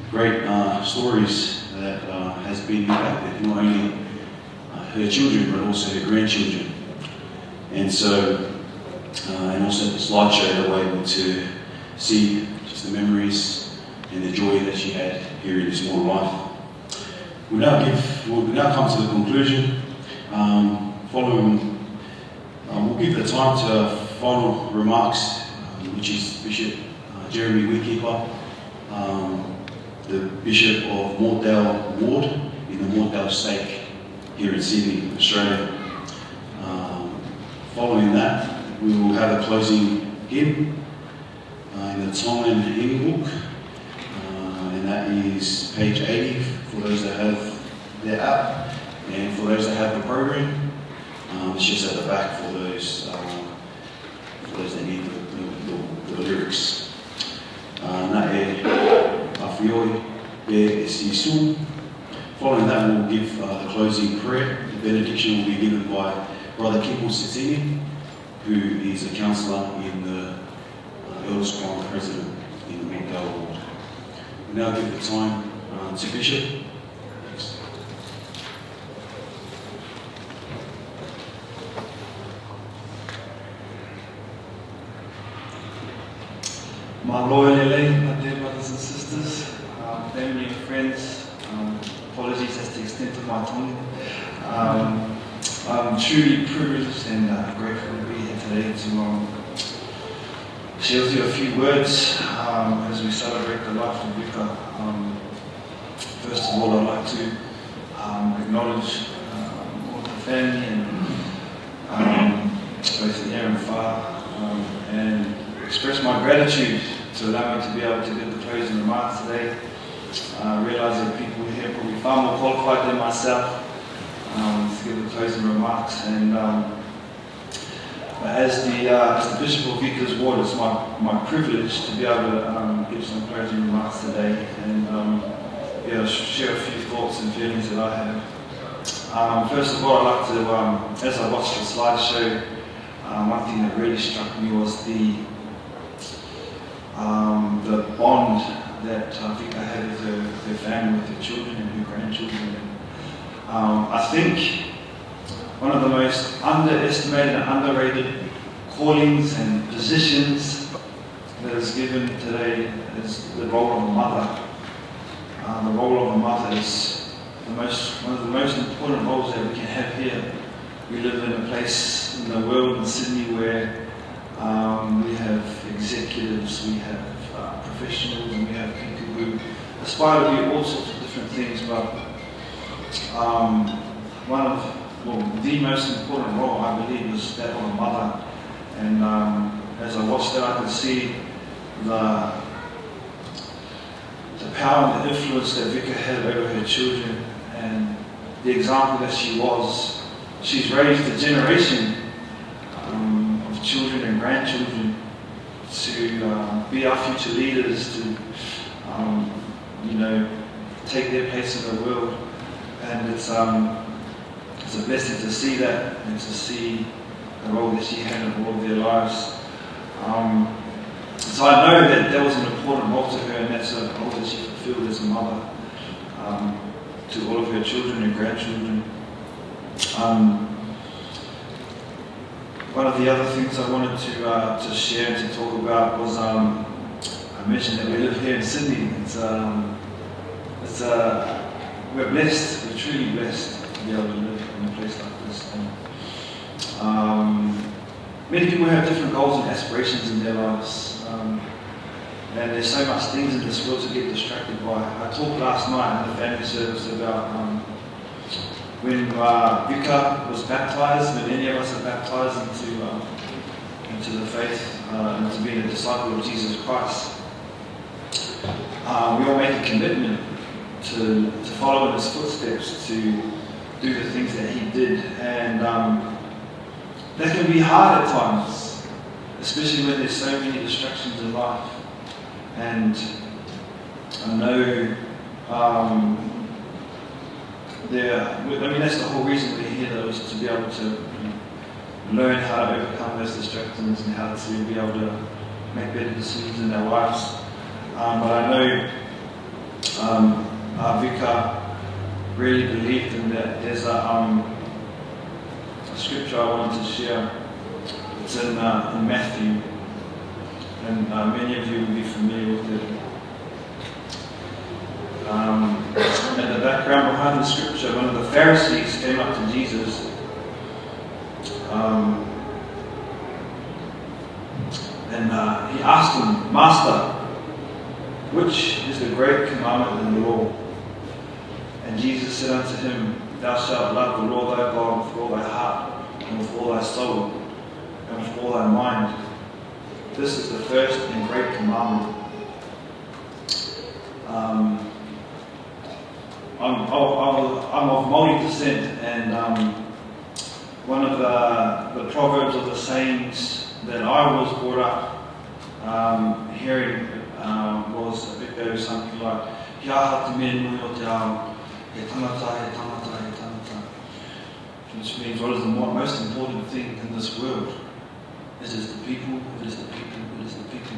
great stories that has been impacted, not only her children but also her grandchildren. And so, and also the slideshow, they were able to see just the memories and the joy that she had here in this mortal life. We'll now come to the conclusion. Following, we'll give the time to final remarks, which is Bishop Jeremy Weekeeper, the Bishop of Mortdale Ward in the Mortdale Stake here in Sydney, Australia. Following that, we will have a closing hymn in the Tongan hymn book, and that is page 80 for those that have their app, and for those that have the program, it's just at the back for those that need the lyrics. Following that, we'll give the closing prayer. The benediction will be given by Brother Kimball Sitini, who is a counsellor in the Elders Quorum President in the Mortdale Ward. We'll now give the time to Bishop. My loyal LA, my dear brothers and sisters, family and friends, apologies as to the extent of my tongue. I'm truly privileged and grateful to be here today to share with you a few words as we celebrate the life of Vika. First of all, I'd like to acknowledge all the family and both near and far, and express my gratitude to allow me to be able to give the closing remarks today. I realise there are people here probably far more qualified than myself to give the closing remarks, and as the Bishop of Vika's Ward, it's my privilege to be able to give some closing remarks today and be able to share a few thoughts and feelings that I have. First of all, I'd like to, as I watched the slideshow, one thing that really struck me was the bond that Vika had with her family, with her children and her grandchildren. I think one of the most underestimated and underrated callings and positions that is given today is the role of a mother. The role of a mother is one of the most important roles that we can have here. We live in a place in the world in Sydney where we have executives, we have professionals, and we have people who aspire to be all sorts of different things, but the most important role, I believe, is that of a mother. And as I watched that, I could see the power and the influence that Vika had over her children and the example that she was. She's raised a generation of children and grandchildren to be our future leaders, to take their place in the world. And it's a blessing to see that and to see the role that she had in all of their lives. So I know that was an important role to her, and that's a role that she fulfilled as a mother to all of her children and grandchildren. One of the other things I wanted to share and to talk about was I mentioned that we live here in Sydney. We're blessed. We're truly blessed to be able to live in a place like this. And, many people have different goals and aspirations in their lives, and there's so much things in this world to get distracted by. I talked last night in the family service about when Vika was baptized, when any of us are baptized into the faith, and to being a disciple of Jesus Christ. We all make a commitment to follow in his footsteps, to do the things that he did, and that can be hard at times, especially when there's so many distractions in life. And I know that's the whole reason we're here, though, is to be able to learn how to overcome those distractions and how to be able to make better decisions in our lives. But I know Vika really believed in that. There's a scripture I wanted to share. It's in Matthew, and many of you will be familiar with it. In the background behind the scripture, one of the Pharisees came up to Jesus and he asked him, "Master, which is the great commandment in the law?" And Jesus said unto him, "Thou shalt love the Lord thy God with all thy heart, and with all thy soul, and with all thy mind. This is the first and great commandment." I'm of Māori descent, and one of the proverbs or the sayings that I was brought up hearing was a bit goes something like, "Kia ha te mea nui o te ao, he tangata, he tangata, he tangata," which means what is the most important thing in this world? It is the people, it is the people, it is the people.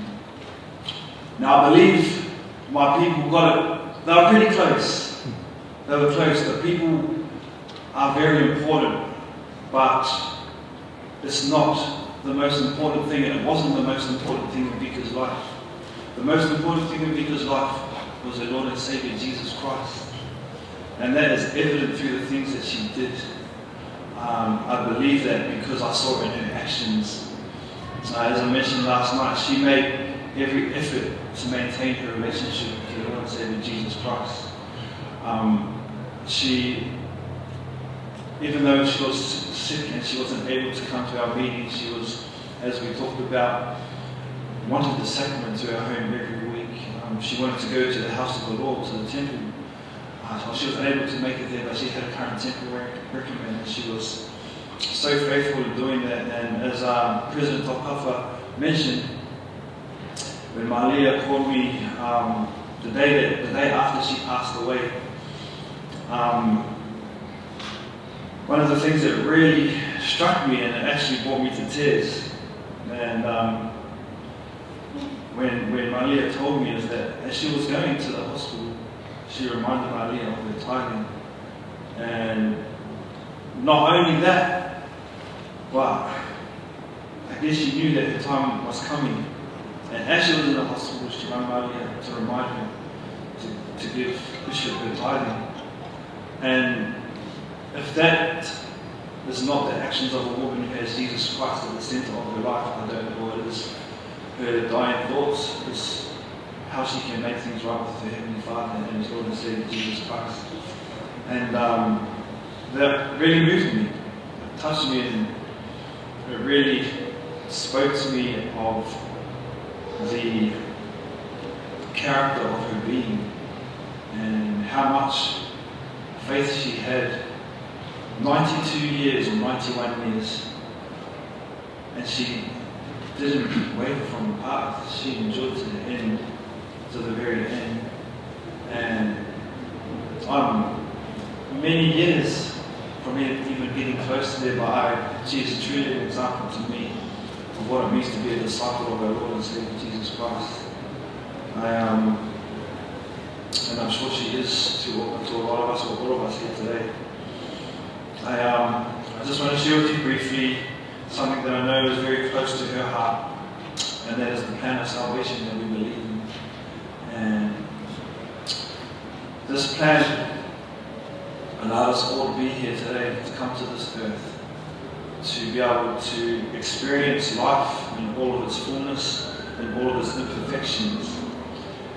Now I believe my people got it. They were pretty close. They were close. The people are very important, but it's not the most important thing, and it wasn't the most important thing in Vika's life. The most important thing in Vika's life was her Lord and Saviour Jesus Christ, and that is evident through the things that she did. I believe that because I saw it in her actions. As I mentioned last night, she made every effort to maintain her relationship with her Lord and Saviour Jesus Christ. Even though she was sick and she wasn't able to come to our meetings, she was, as we talked about, wanted the sacrament to our home every week. She wanted to go to the house of the Lord, to the temple. She was unable to make it there, but she had a current temple recommend, and she was so faithful in doing that. And as President Taukafa mentioned, when Malia called me the day after she passed away, one of the things that really struck me, and it actually brought me to tears, and when Malia told me, is that as she was going to the hospital, she reminded Malia of her tithing. And not only that, but I guess she knew that her time was coming. And as she was in the hospital, she rang Malia to remind her to give Bishop her tithing. And if that is not the actions of a woman who has Jesus Christ at the centre of her life, I don't know what it is. Her dying thoughts is how she can make things right with her Heavenly Father and His Lord and Saviour Jesus Christ. And that really moved me. It touched me, and it really spoke to me of the character of her being and how much faith she had. 92 years or 91 years, and she didn't waver from the path. She enjoyed to the end, to the very end. And I'm many years from even getting close to there, but she is truly an example to me of what it means to be a disciple of our Lord and Saviour Jesus Christ. And I'm sure she is to a lot of us, or all of us here today. I just want to share with you briefly something that I know is very close to her heart, and that is the plan of salvation that we believe in. And this plan allowed us all to be here today, to come to this earth, to be able to experience life in all of its fullness and all of its imperfections.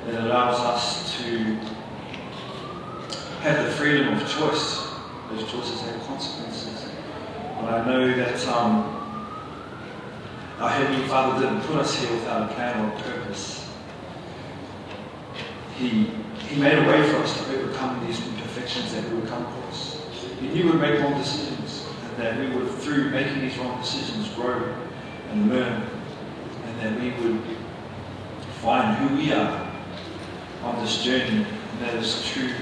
It allows us to have the freedom of choice. Those choices have consequences. But I know that our Heavenly Father didn't put us here without a plan or a purpose. He made a way for us to overcome these imperfections that we would come across. He knew we would make wrong decisions, and that we would, through making these wrong decisions, grow and learn, and that we would find who we are of this journey, and that is true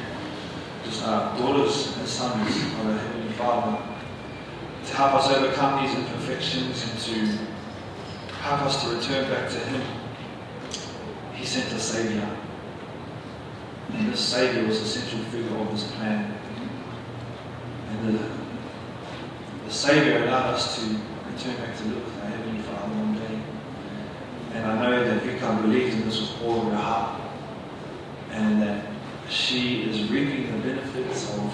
daughters and sons of our Heavenly Father, to help us overcome these imperfections and to help us to return back to Him. He sent a Saviour, and this Saviour was a central figure of this plan. And the Saviour allowed us to return back to live with our Heavenly Father one day. And I know that Vika believes in this with all of her heart, and that she is reaping the benefits of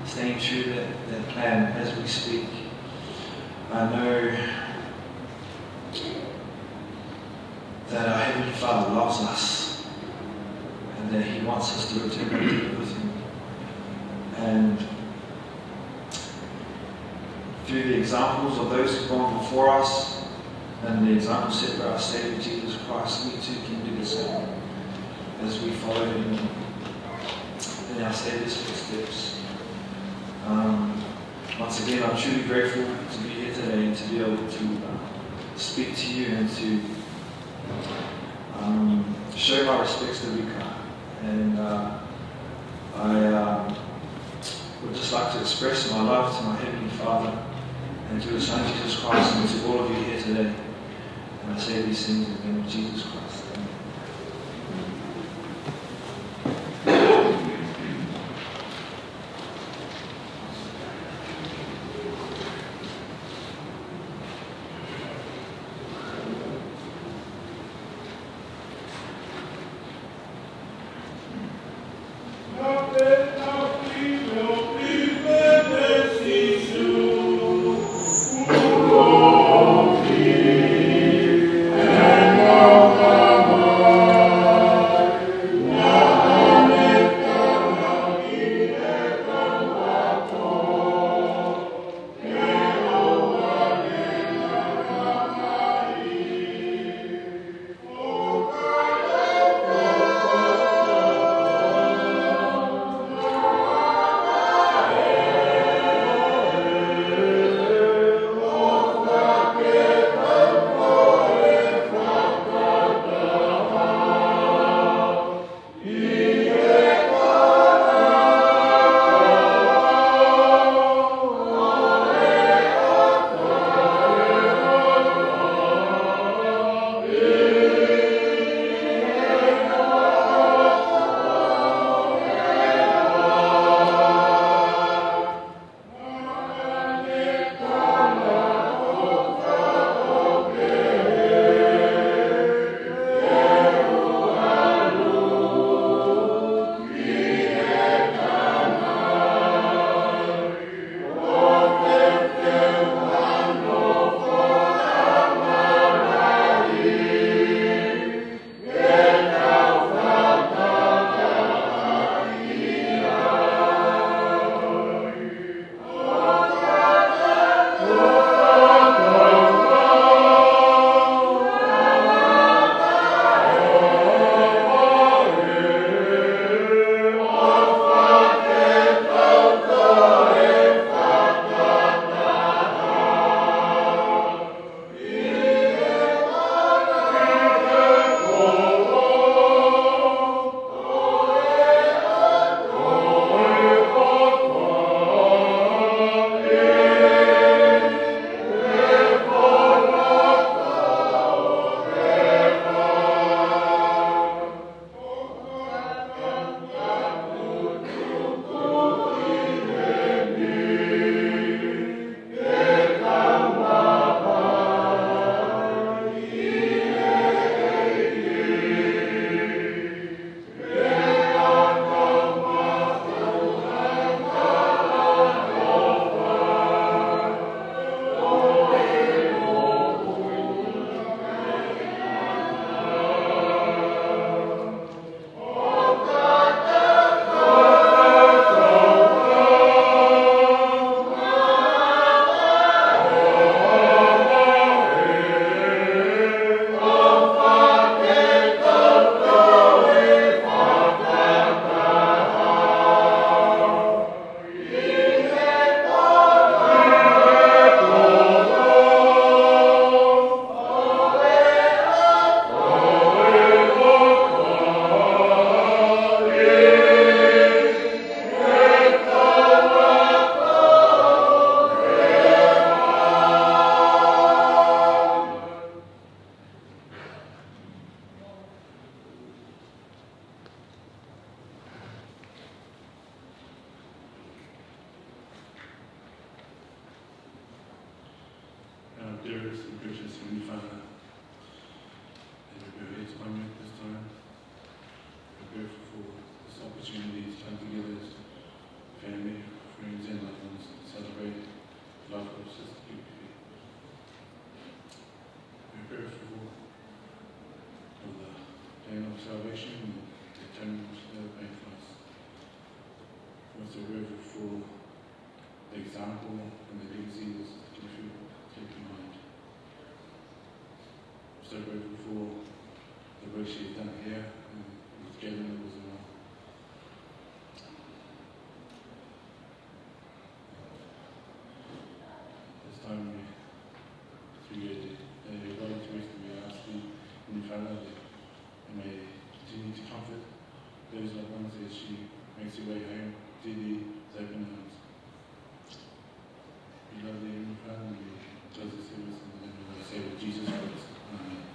staying true to that plan as we speak. I know that our Heavenly Father loves us, and that He wants us to return back to live with Him. And through the examples of those who've gone before us, and the example set by our Saviour Jesus Christ, we too can do the same as we follow Him in our Saviour's footsteps. Once again, I'm truly grateful to be here today and to be able to speak to you and to show my respects to Vika. And I would just like to express my love to my Heavenly Father and to His Son Jesus Christ, and to all of you here today. And I say these things in the name of Jesus Christ. Amen. And dearest and precious Heavenly Father, as we go here to Waimak this time, we're grateful for this opportunity to come together as family, friends and loved ones to celebrate the life of Sister Kikuyu. We're grateful for the plan of salvation and the atonement that was made for us. We're also grateful for the example and the legacy that Sister Kikuyu kept behind. We're so grateful for the work she's done here and with gathering as well. This time we're going to rest and we are asking in front of it and may continue to comfort those loved ones as she makes her way home to the open arms. We love the Heavenly Father and we close the service in the name of our Savior Jesus Christ. Amen.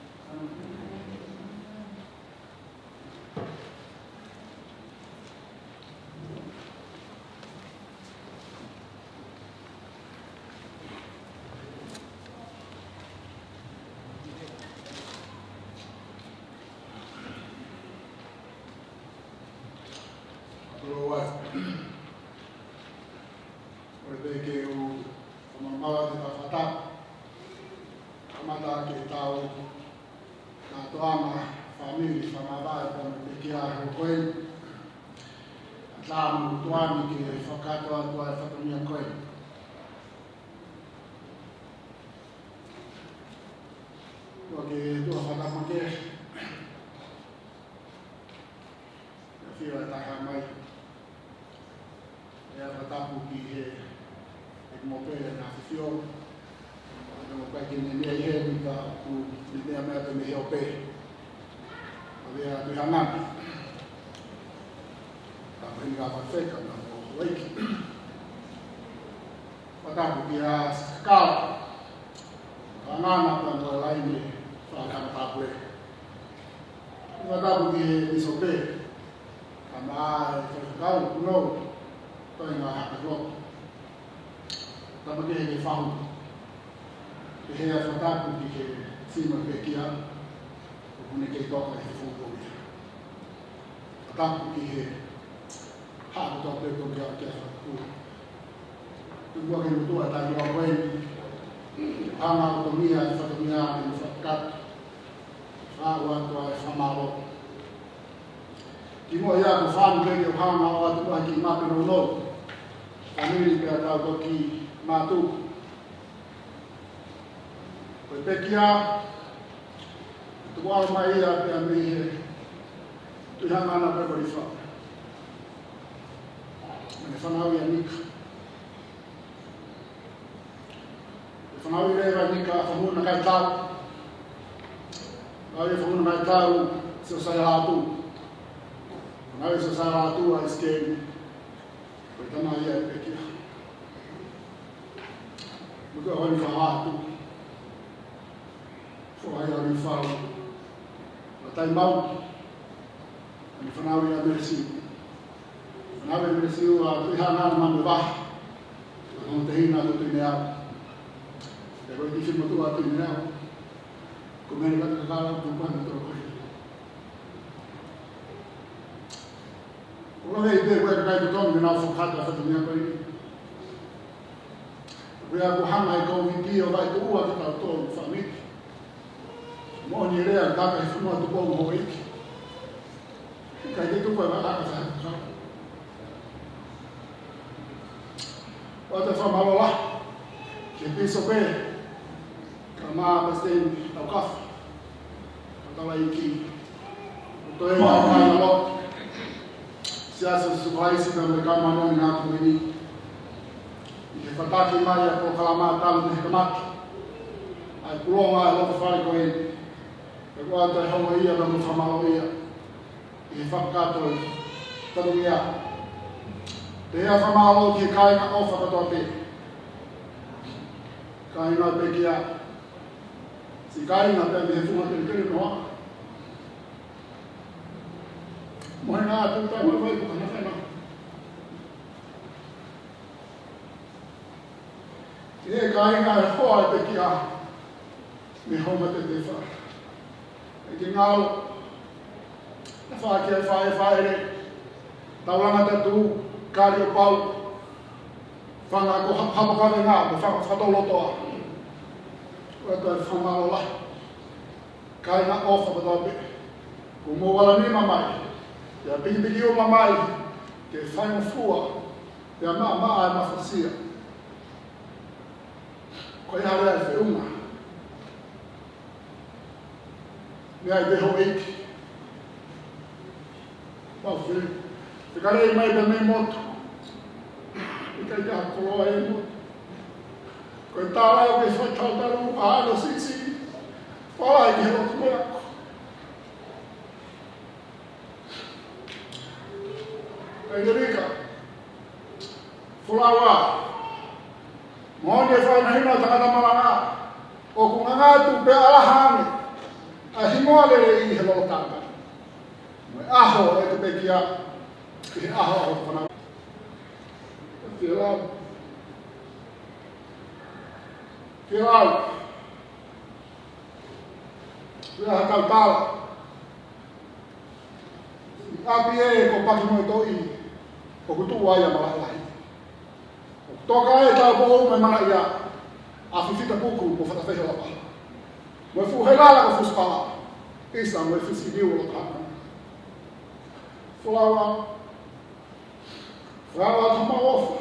me homa te te wha. E ki ngālo, na wha ki ai whae re, tauranga tatu, kāri o pau, whanga ko hapakare ngā, me whanga whatolotoa. Ua toi whamaro lai. Kai ngā ofa patape, ko mōwala ni mamai, ia piki o mamai, ke whaingo fua, ia maa e mawhasia. Koe hare ai whiunga. Mea i te ho eiki. Pau whiu. Te karei mai te nei motu. I kai te hakoloa e motu. Koe tārai o ke whaitautaru, a alo sisi. Whala i ki he rotu koe ako. Kei te rika. Fulawa. Mōni e whaina hina tangata maranga. O ku ngangatu pe alahane. A himoa lere i he lotanga. Mai aho e te pekia. I he aho o whanau. Te lau. Te lau. Te aha kautala. Api e ko paki mo to i. O ku tu waia malalahi. Toka e tau po me mana ia a fifita puku po whatawheho apa. Mo fu helala ko fuspala. Isa mo fisi diu o kama. Fulawa. Fulawa tama ofa.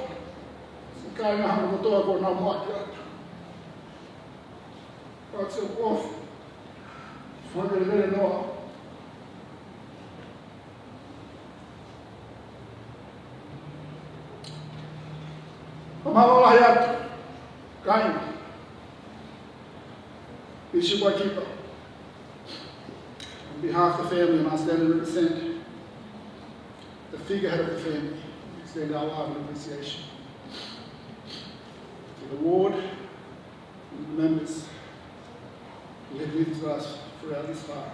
Si kai nga hama kotoa ko na moaki atu. Patse ofa. Fwagere vere noa. Amaro atu, kaina. Bishop Wakipa. On behalf of the family, and I stand and represent the figurehead of the family, extend our love and appreciation to the ward and the members who have lived with us throughout this far.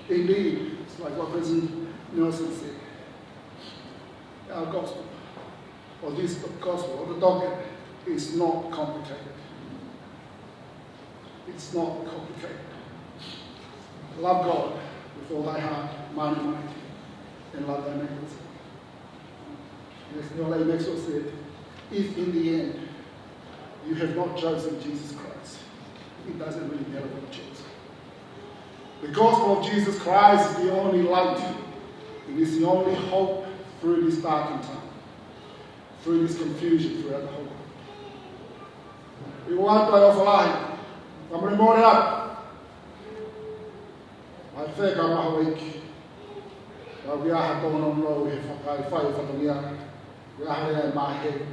Indeed, it's like what President Nelson said. Our gospel, or this gospel, or the docket, is not complicated. It's not complicated. Love God with all thy heart, mind and might, and love thy neighbours. As Nolai Maxwell said, if in the end you have not chosen Jesus Christ, it doesn't really matter what you chose. The gospel of Jesus Christ is the only light. It is the only hope through this darkened time, through this confusion throughout the whole world. We want to offer life. I'm going to more up. I think I'm not awake. We are going on low if I fight for the year. We are here in my head.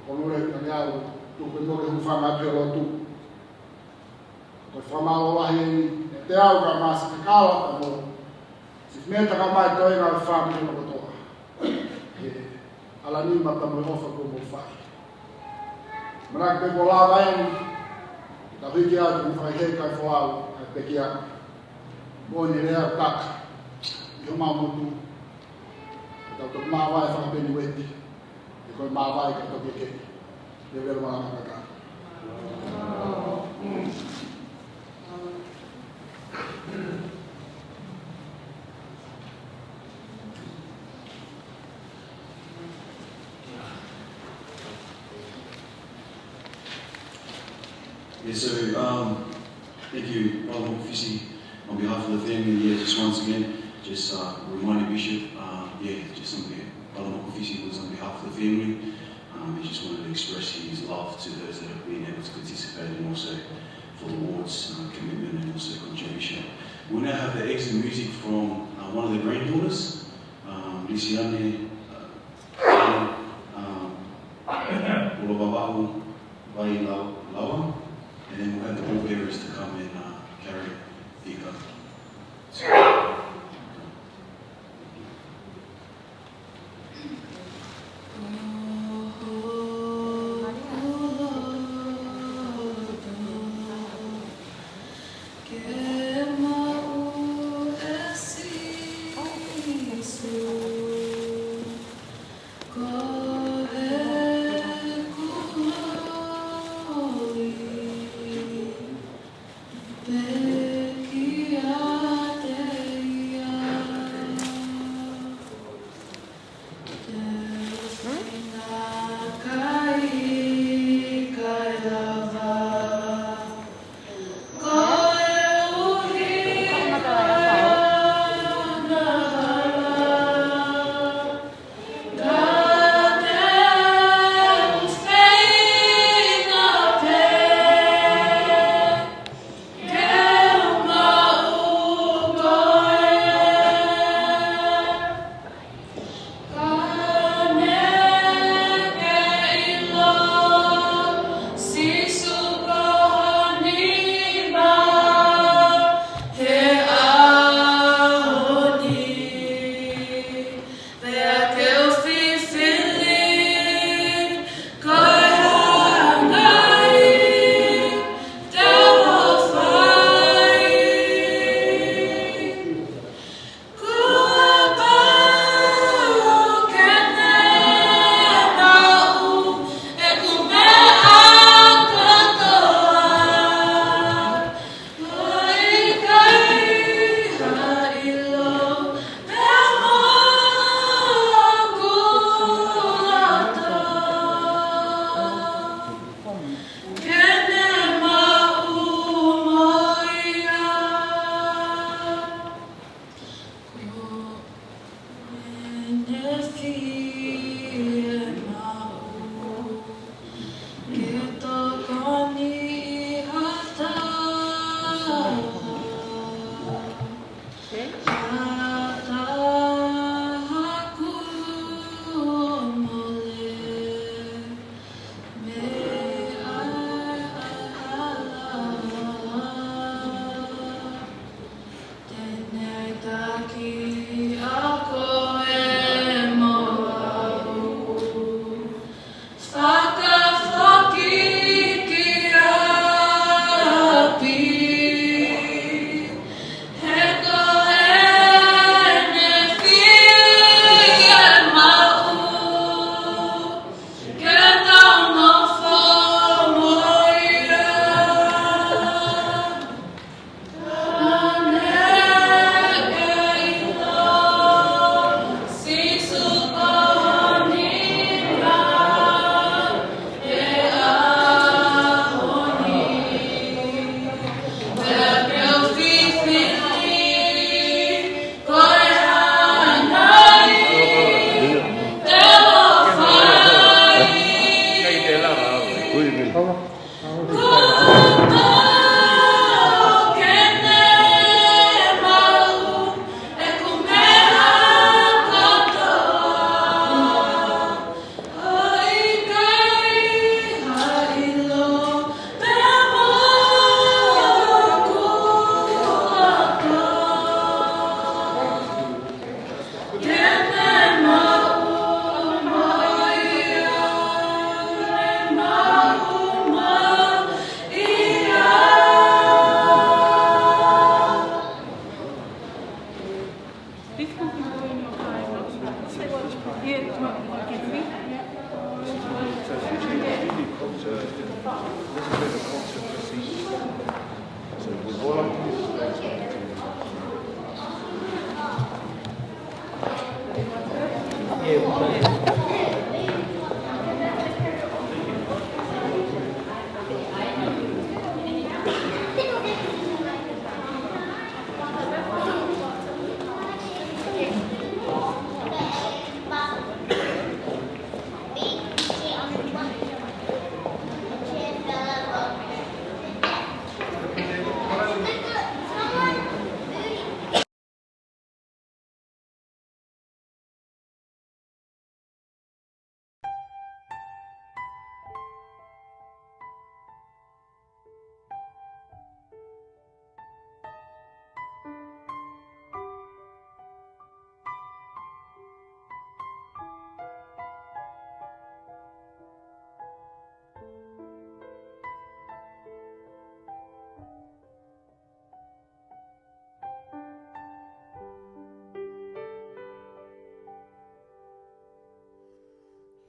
Onore na ngau tu pe mo ke fa ma pelo tu. Ko fa ma o wa he te au ka mas ka kala mo. Si me ta ka mai to ina fa mi no to. Ala ni ma ta mo fa ko mo fa. Mara pe bola vai ta vi ki a tu fa he ka fo au a pe ki a. Mo ni re a tak. Yo ma mo tu. Ta to ma vai fa pe ni weti. Ko ma vai ka to ke. De ver ma na ka. Yeah, so thank you, Brother Mokofisi, on behalf of the family. Yeah, just once again, just reminding Bishop, just on behalf, Brother Mokofisi was on behalf of the family. He just wanted to express his love to those that have been able to participate, and also for the awards, commitment, and also contribution. We'll now have the exit music from one of the granddaughters, Lisiane Olobabahu Vai Lawa. And then we'll have the ball bearers to come and carry Vika. Go ahead.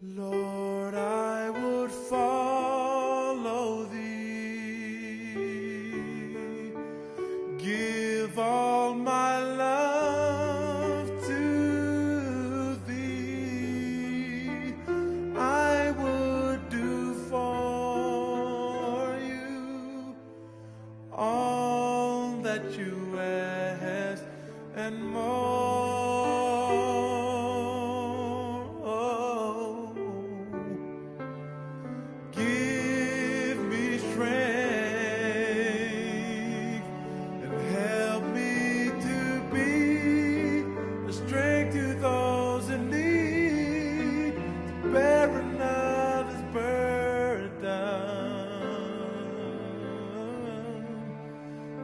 Lord, I would follow thee, give all my love to thee. I would do for you all that you ask and more.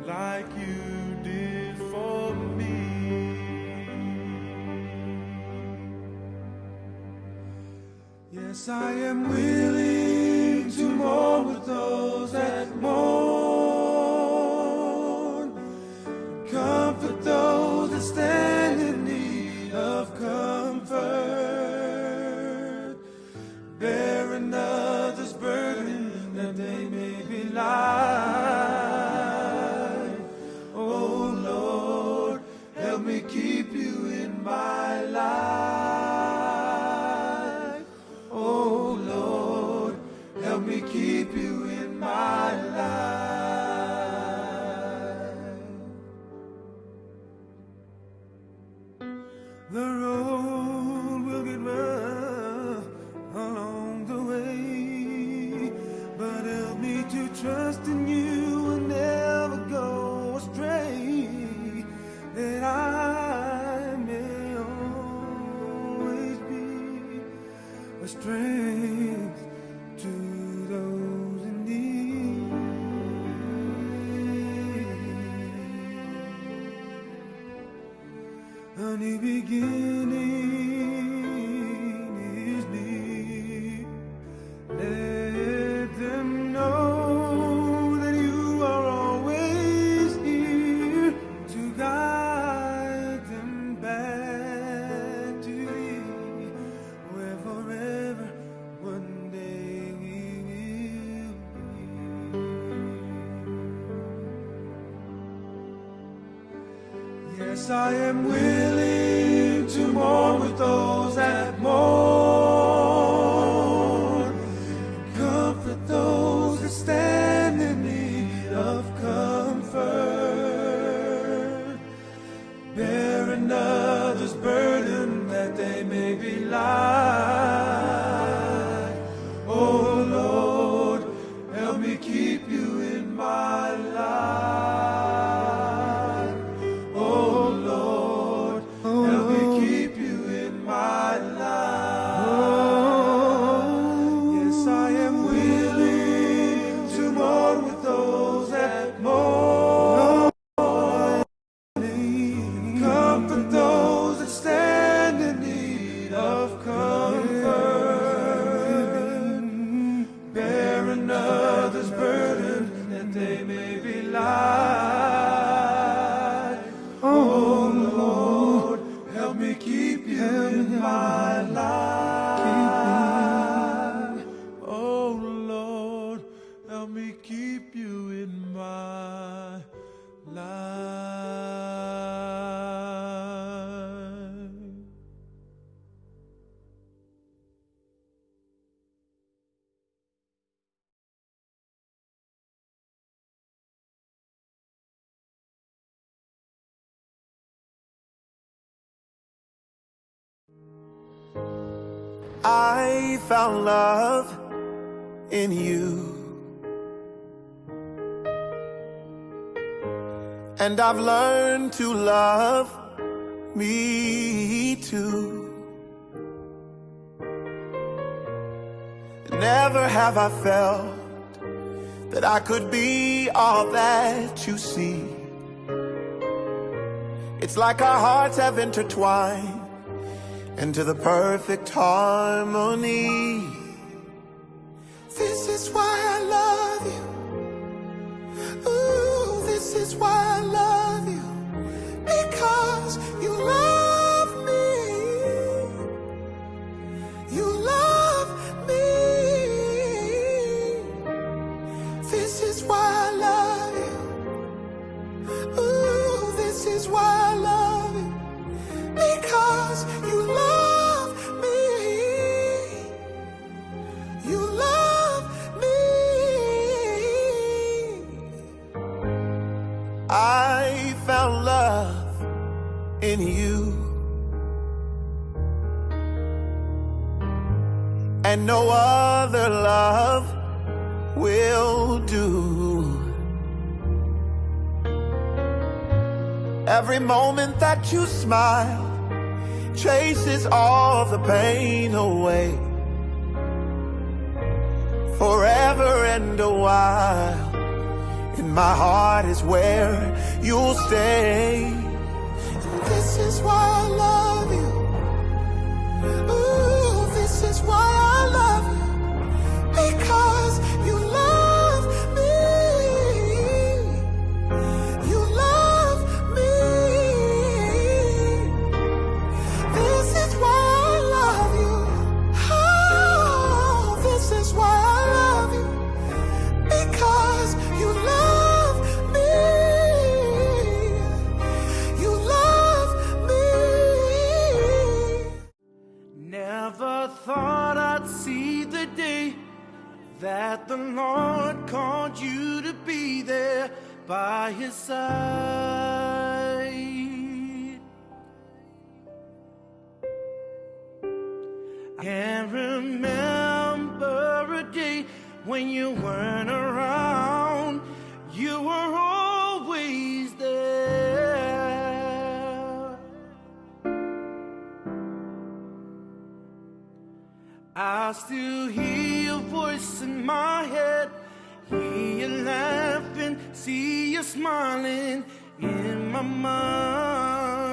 Like you did for me. Yes, I am willing to mourn with those that mourn, comfort those that stand in need of comfort, bear another's burden that they may be light. Help me keep you in my life. Oh Lord, help me keep you in my life. The road will get rough along the way, but help me to trust in you and never go astray, that I may always be a strength to those in need. A new beginning is near. Let them know that you are always here to guide them back to thee, where forever one day we will be. Yes, I am willing to mourn with those that mourn, comfort those that stand in need of comfort, bear another's burden that they may be light. Oh Lord, help me keep you in my life. Oh Lord, help me keep you in my life. I found love in you. And I've learned to love me too. Never have I felt that I could be all that you see. It's like our hearts have intertwined into the perfect harmony. This is why I love you. Ooh, this is why I love you. Because you love me. You love me. This is why I love you. Ooh, this is why I love you. Because you love me. You love me. I found love in you. And no other love will do. Every moment that you smile chases all the pain away. Forever and a while, in my heart is where you'll stay. And this is why I love you. Ooh, this is why I love you. Because you love me. You love me. This is why I love you. Oh, this is why I love you. Because you love me. You love me. Never thought I'd see the day that the Lord called you to be there by his side. I can't remember a day when you weren't around. You were always there. I still hear your voice in my head, hear you laughing, see you smiling in my mind.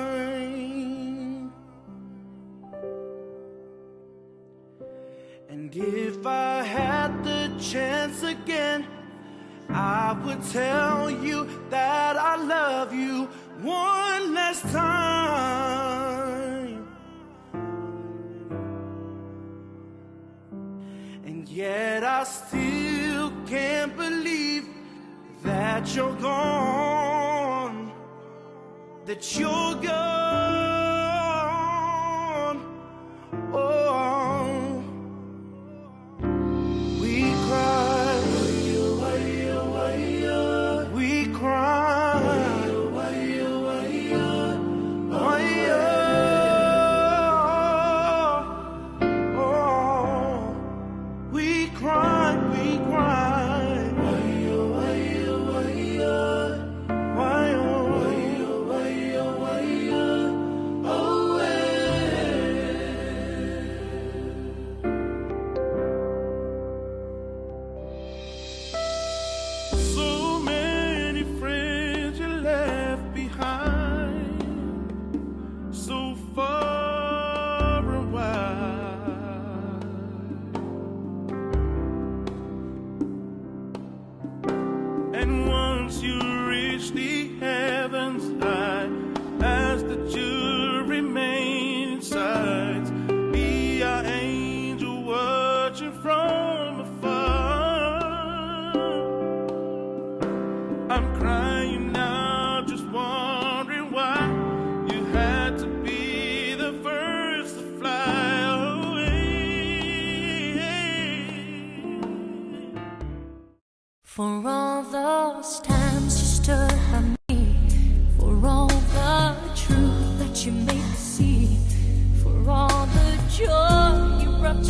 And if I had the chance again, I would tell you that I love you one last time. And yet I still can't believe that you're gone, that you're gone. Oh, we cry, we cry, we cry, we cry. So many friends you left behind, so far and wide. And once you reach the heavens, I ask that you remain inside, be our angel watching from afar. I'm crying now, just wondering why you had to be the first to fly away. For all those times you stood by me, for all the truth that you made me see, for all the joy you brought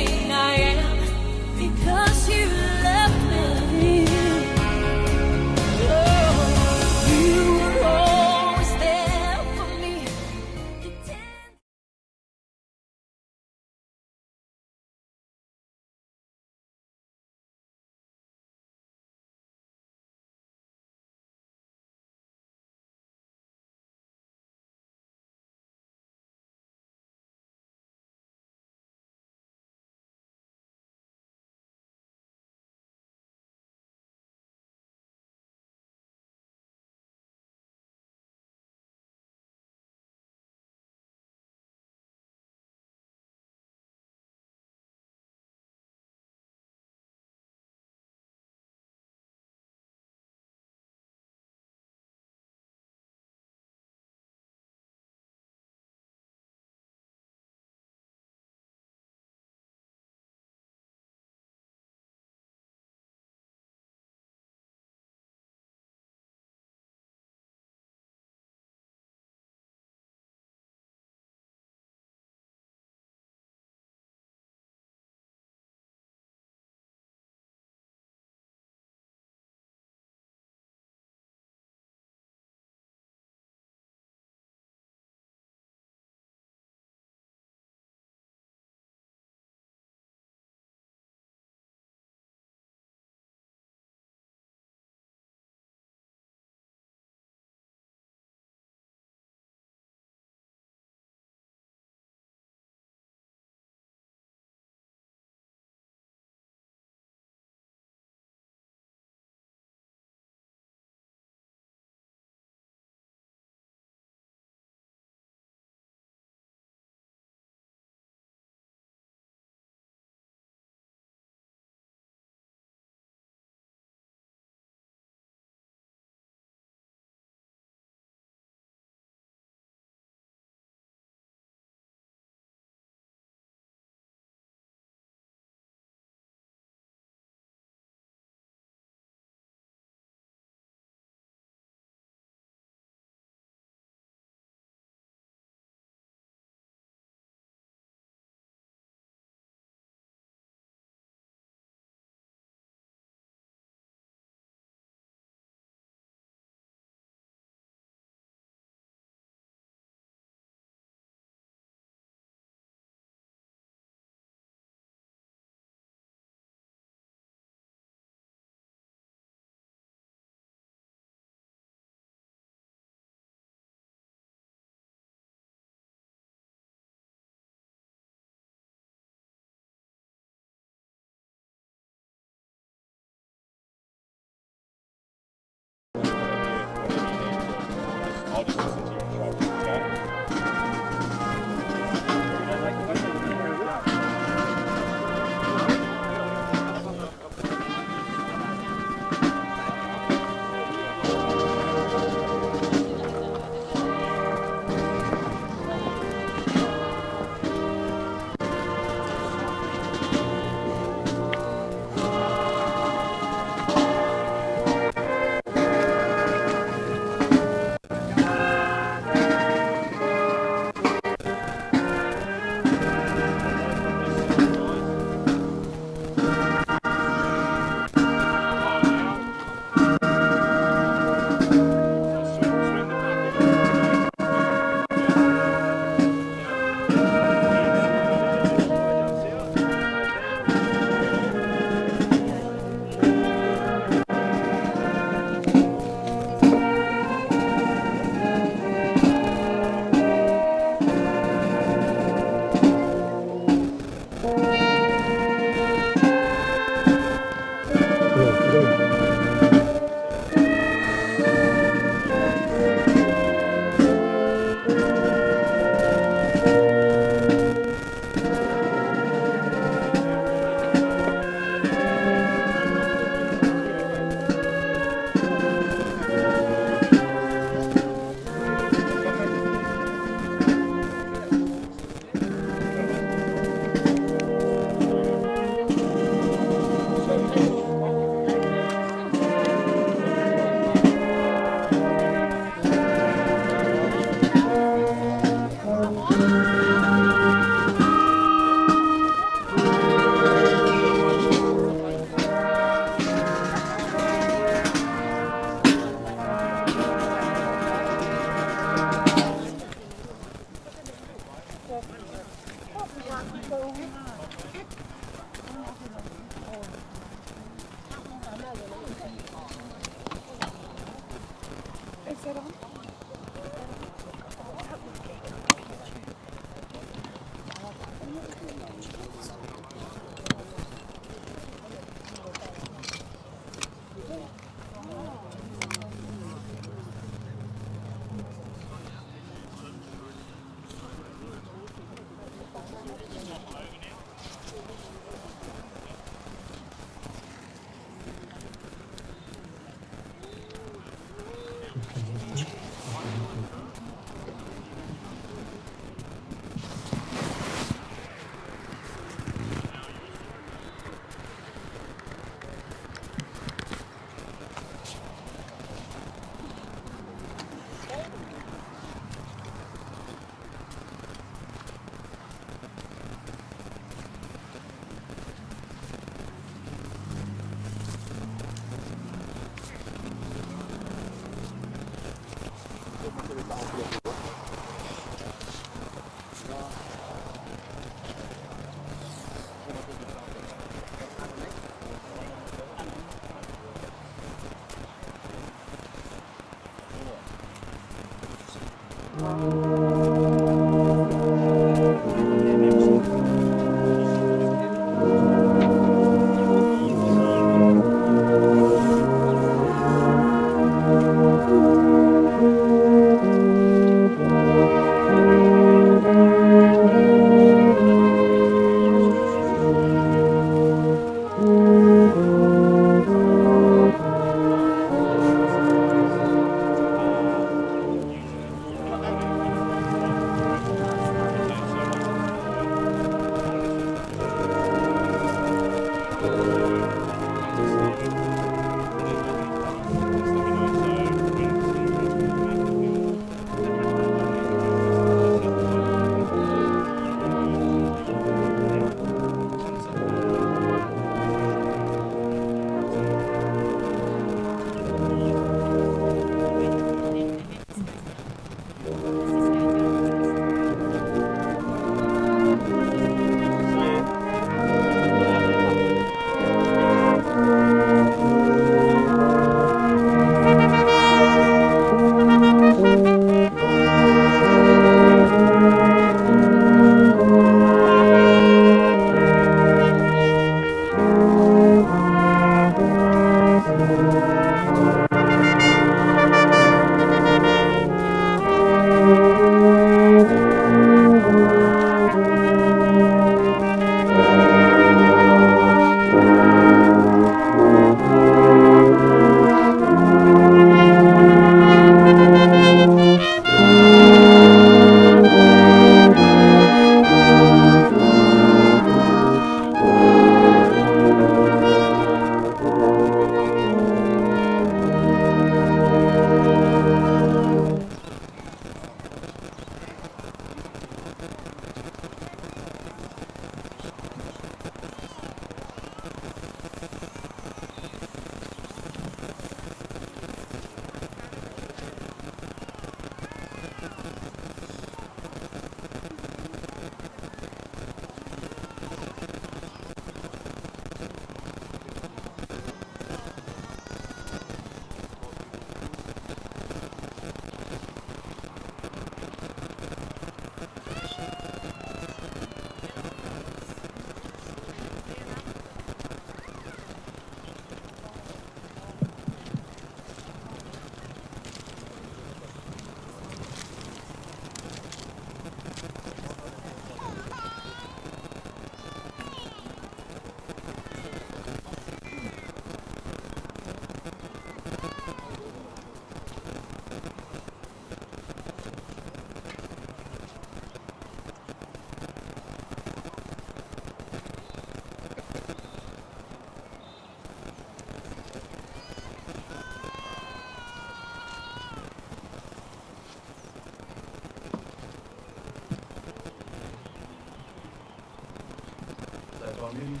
family.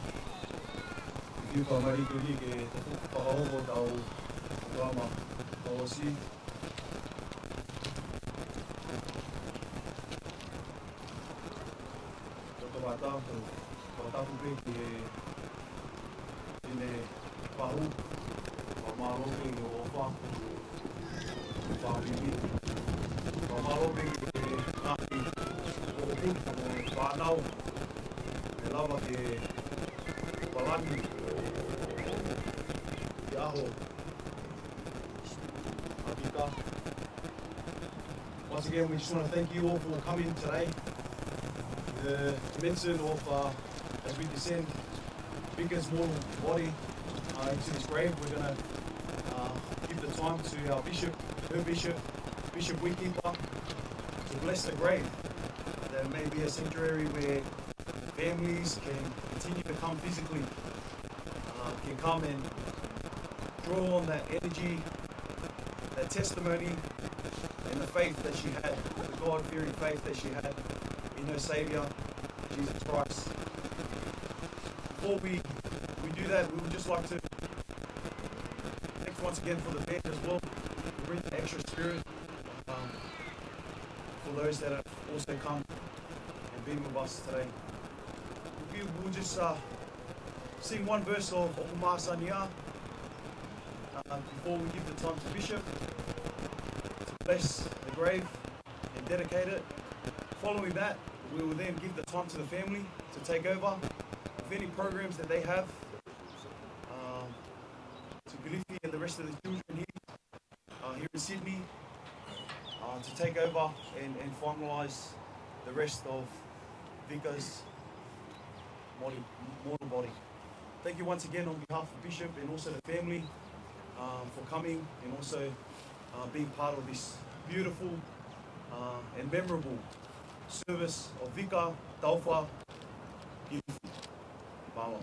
If you mari ke li ke paho ko tau wama osi. tātou, ko tātou pe ki e pahu, ko māroke i o wha, whāwiwi, ko māroke i ngāti o pu, o whānau, e lawa ke walani, ki aho, Avika. Once again, we just want to thank you all for coming today. The commencement of, as we descend Vika's mortal body into his grave, we're going to give the time to our bishop, her bishop, Bishop Weekeeper, to bless the grave. That may be a sanctuary where families can continue to come physically, can come and draw on that energy, that testimony, and the faith that she had, the God-fearing faith that she had in her Saviour, Jesus Christ. Before we do that, we would just like to thank once again for the band as well, to bring the extra spirit for those that have also come and been with us today. We'll just sing one verse of Oma Sania before we give the time to Bishop to bless the grave and dedicate it. Following that, we will then give the time to the family to take over with any programs that they have, to Galifi and the rest of the children here in Sydney, to take over and finalise the rest of Vika's mortal body. Thank you once again on behalf of Bishop and also the family for coming and also being part of this beautiful and memorable service of Vika Tauwha Gilifi. Māua.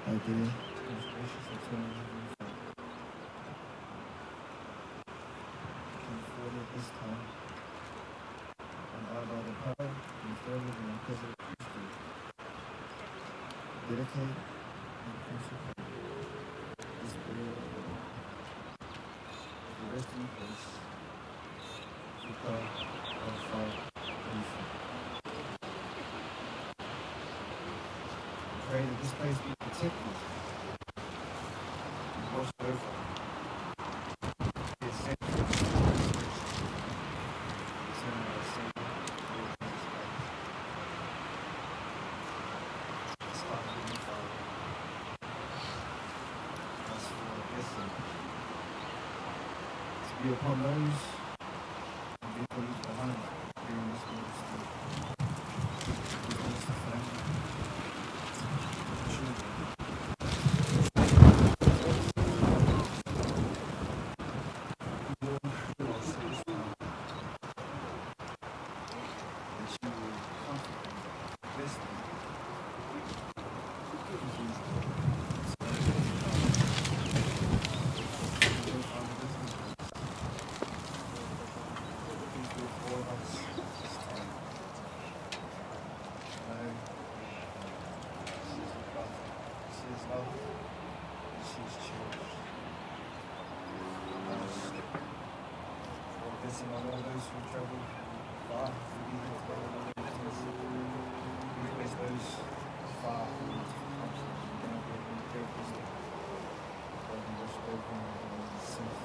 Thank you. Most gracious and eternal Heavenly Father, come forward at this time, and by the power and authority of the President priesthood, dedicate and consecrate this burial for resting place, Vika Tauwha Gilifi. Pray that this place be protected and washed over. Be a sanctuary for resurrection. Send our Savior, Lord Jesus Christ. This Heavenly Father, ask for a blessing to be upon those who Vika leaves behind during this ministry. We bless the family. blessing on all those who travel far to be here today on all their business. We bless those far from us to come to the prayer visit. God, we just open and safe.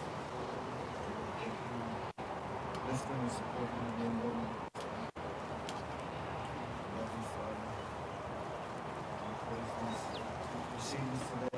Lift them and support them again, Lord. Love you, Father. We praise these. We receive this today.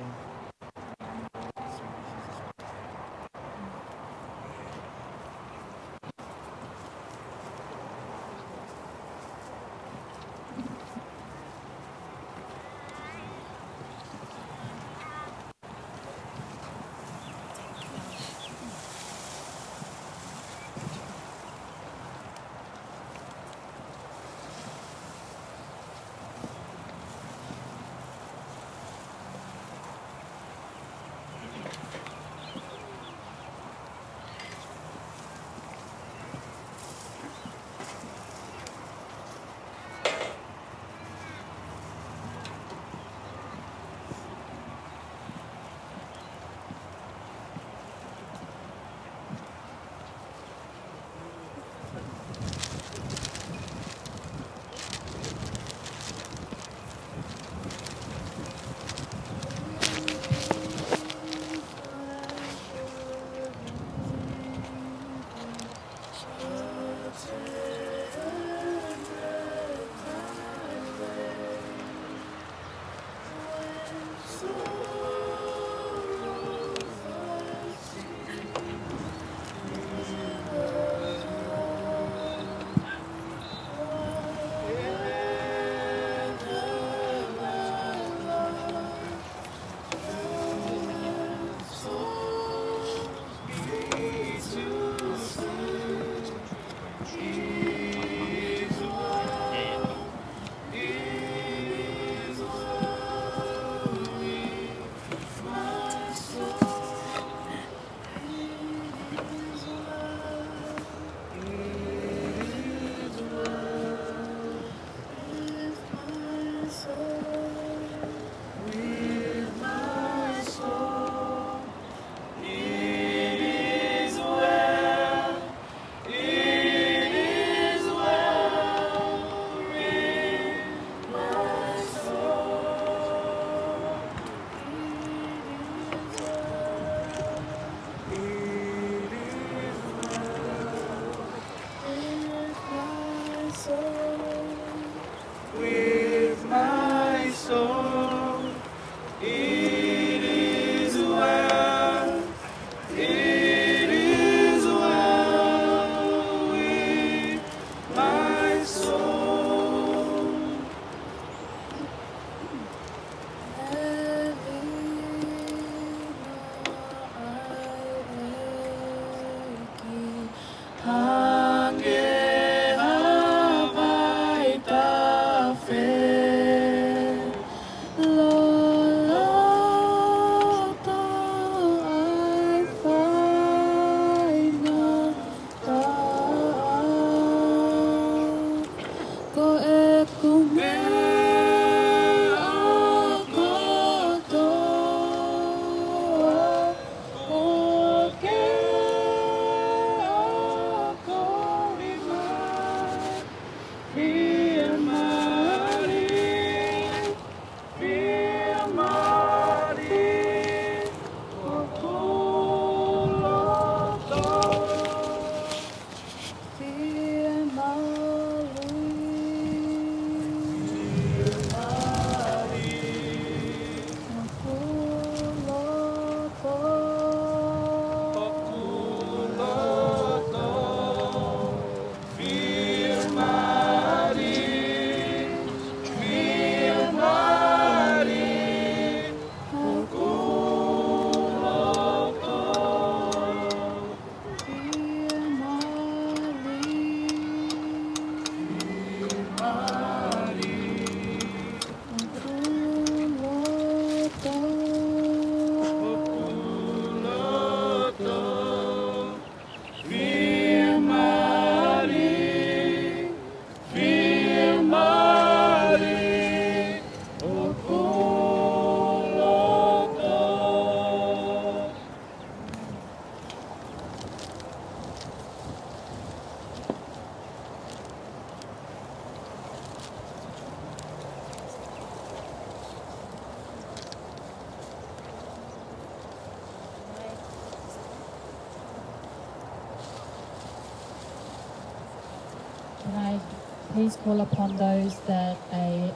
please call upon those that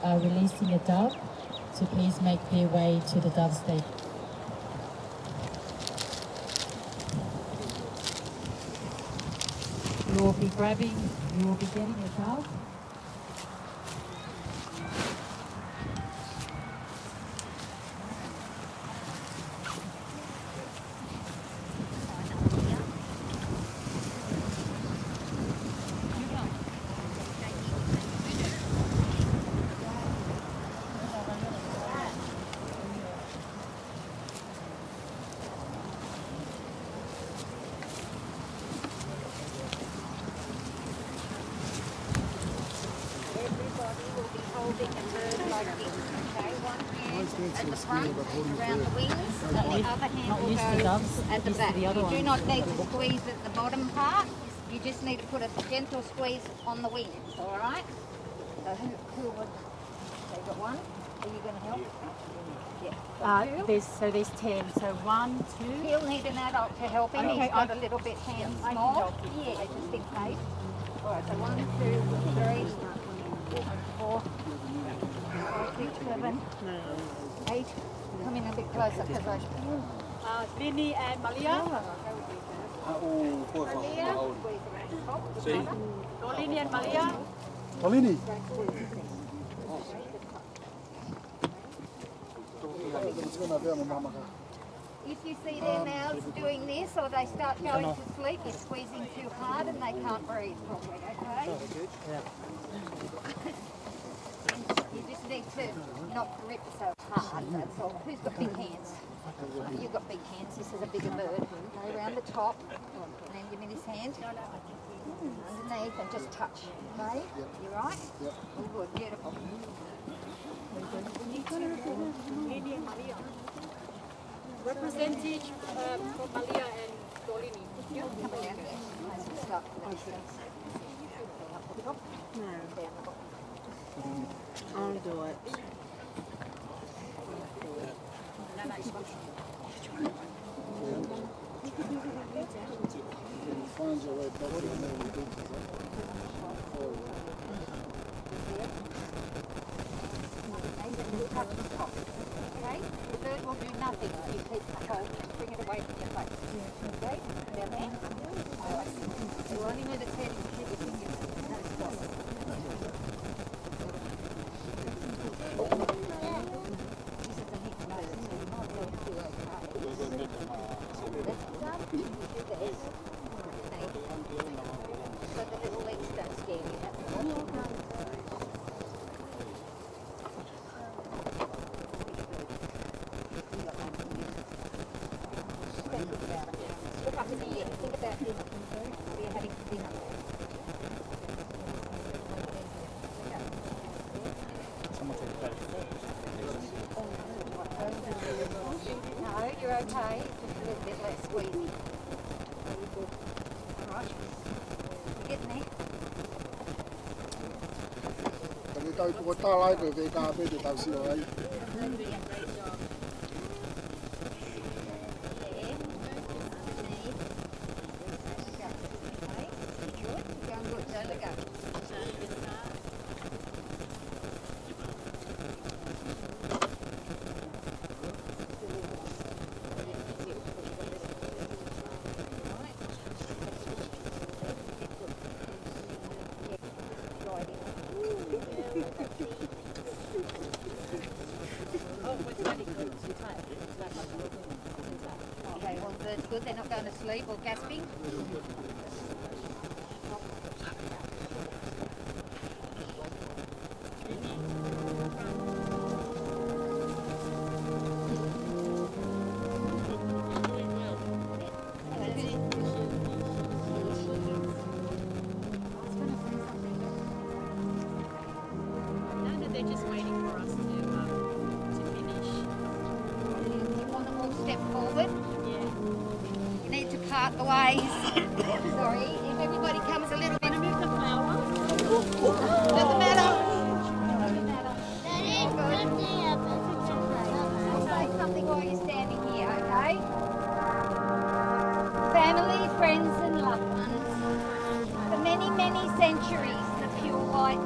are releasing a dove to please make their way to the dove stake. You will be getting a dove. Around the wings, and the other hand will go at the back. You do not need to squeeze at the bottom part. You just need to put a gentle squeeze on the wings. All right. So who would? So you got one. Are you going to help? Yeah. There's 10. So 1, 2. He'll need an adult to help him. Okay, He's got a little bit hand small. Yeah, just in case. All right. So 1, 2, 3, 4, 5, 6, 7, 8. Come in a bit closer because I... Lini and Malia. Lini and Malia. Lini. If you see their mouths doing this or they start going to sleep, you're squeezing too hard and they can't breathe properly, okay? You just need to not grip so hard, that's all. Who's got big hands? You've got big hands. This is a bigger bird. Okay, around the top, and then give me this hand. Underneath and just touch, okay? You right? Yep. All good, beautiful. Representing from Malia and Dolini. Come down here. Let's start from the distance. Up the top. No. Down the bottom. I'll do it. Find your way back in there with it. Touch the top. Okay? The bird will do nothing if you keep the hold and bring it away from your face. Okay? Down there. Alright. So only move its head if you keep your fingers. No stop. This is a hip nose, so you might be able to do okay. That's done. Do this. So the little legs don't scare you. That's all. Look up in the air. Think about dinner. We're having dinner. No, you're okay. Just a little bit less squeezy. Alright. You're getting there. Tapi tahu tu kota lain tu VKB tu tahu sih orang. Okay, well, bird's good. They're not going to sleep or gasping. They're just waiting for us to finish. You want them all to step forward? Yeah. You need to part the ways. Sorry, if everybody comes a little bit. Want to move the flower? Doesn't matter. Doesn't matter. I'll say something while you're standing here, okay? Family, friends and loved ones. For many, many centuries, the pure white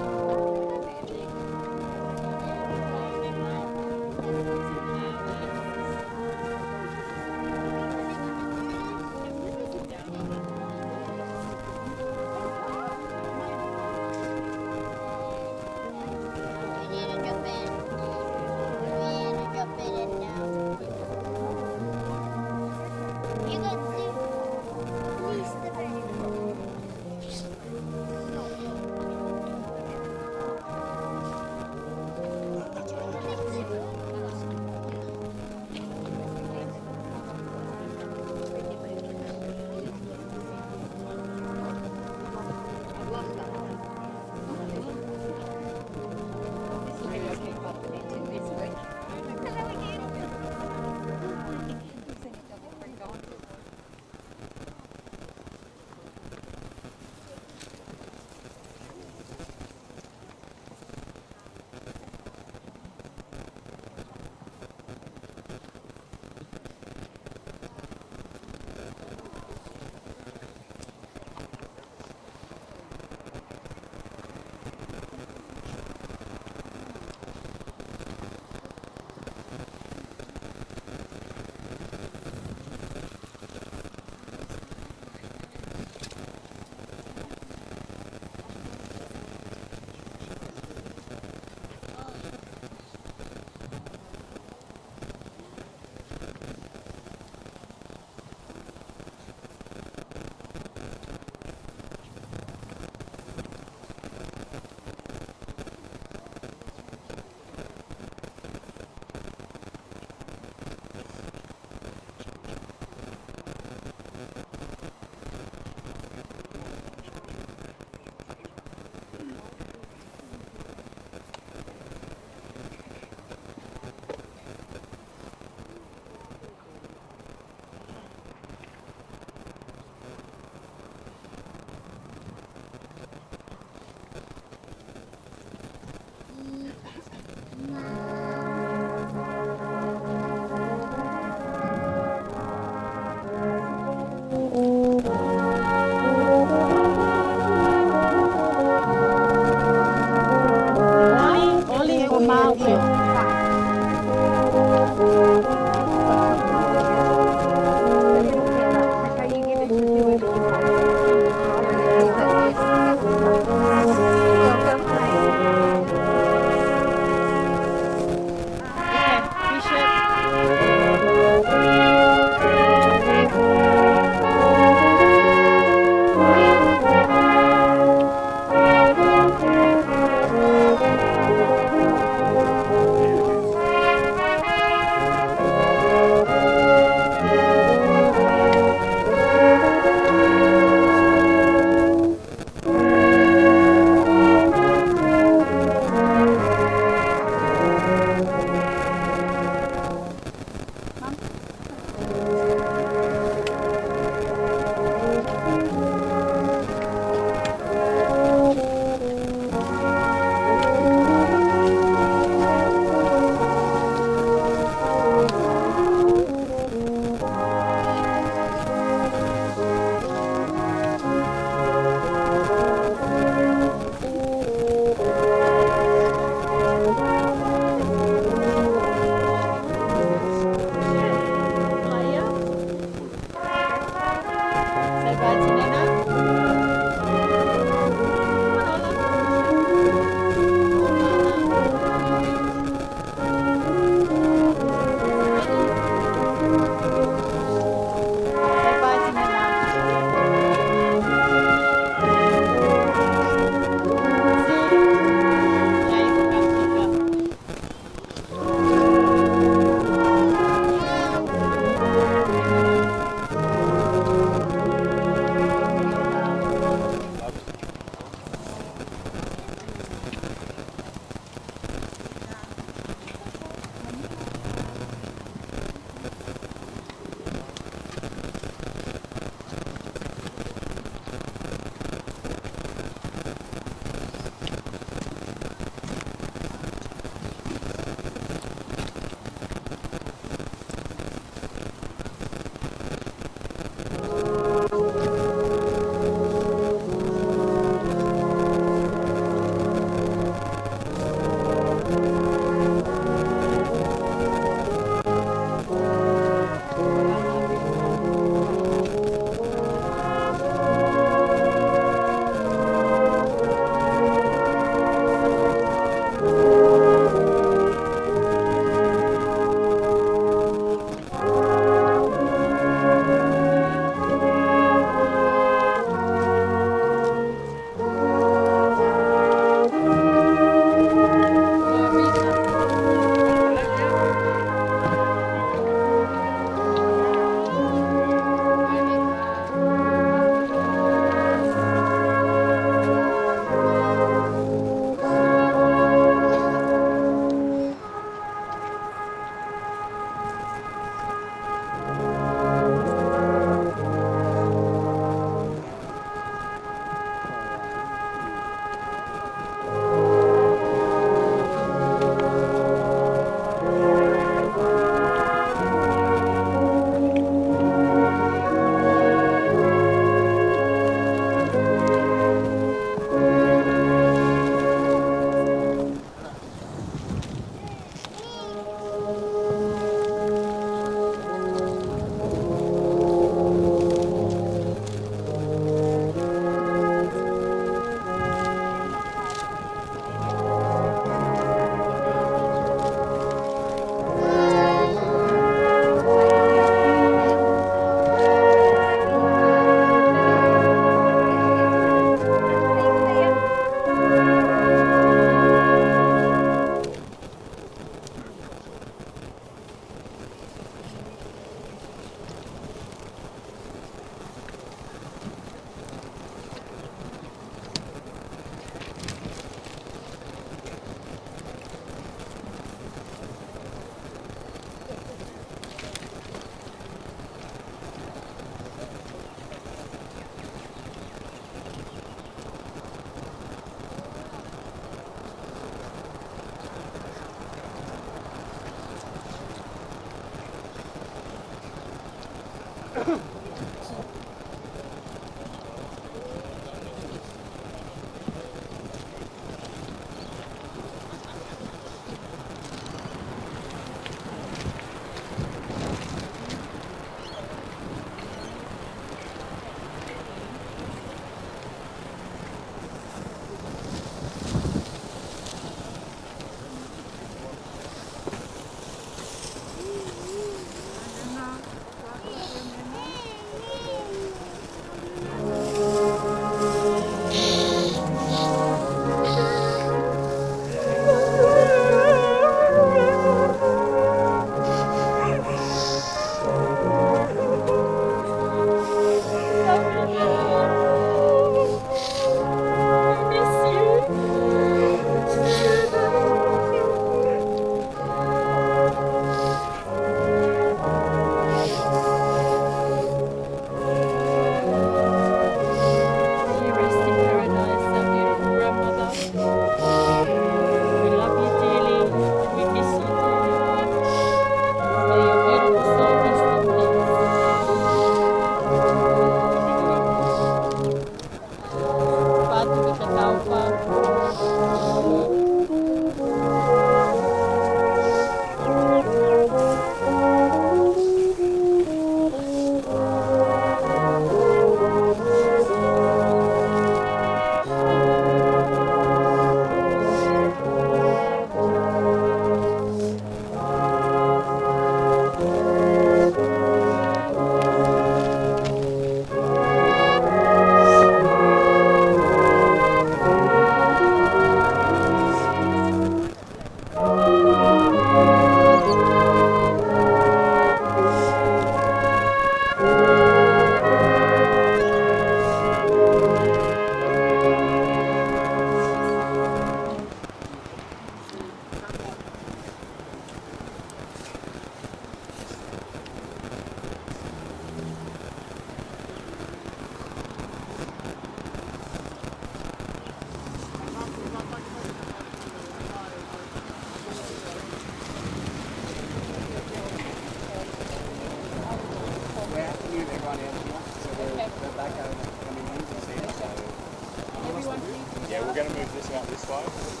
Yeah, we're going to move this out this way.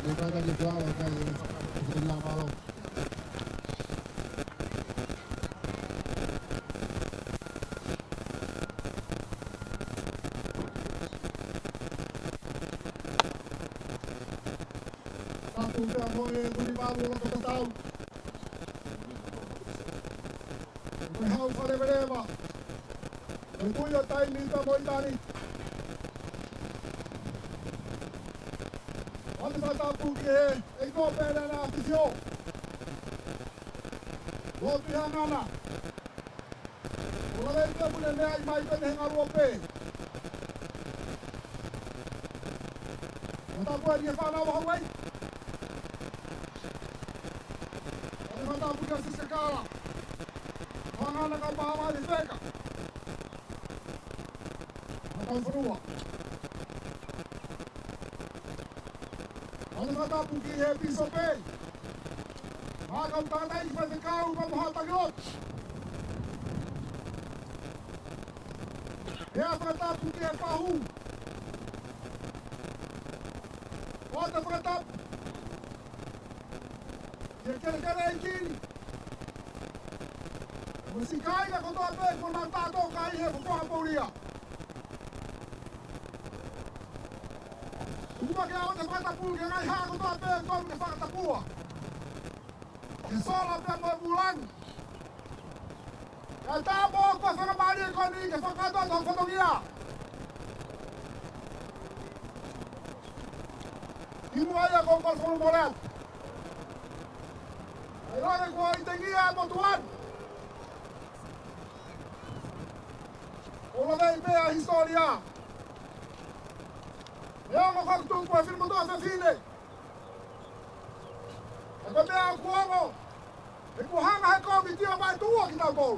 Mereka dijual kayak setengah malam. Satu jam boleh beli baru untuk tahu. Berhau pada berapa? Berkuya time minta boy tani. Tapu ke eko pera na tisio. Lopi hangana. Wala ito muna na ay may panahing arope. Matapuan niya pa na wakaway. Ano matapu ka sa sakala. Hangana ka pa ni Seka. Makampunuwa. Ano matapu ki happy sope. Makam tatay pa sa kao mamuhatagot. Kaya matapu ki pahu. Wata pratap. Kira-kira kini. Musikai na koto ape kung nagtato kai he kukuha po niya. Kumbaga ako na patapul kaya ngay ha koto ape kung nakatapuha. Kesola pa mo bulan. Katabo ko sa nabali ko ni kasakato ang koto niya. Himuaya kong kalsong moral. Kailangan ko ay tengiya mo tuwan. Wala na ipe a historia. Yang mo kagtong po film to sa sine. Ako be ang kuwango. Ikuhang ako bitiya ba tuwa kita ko.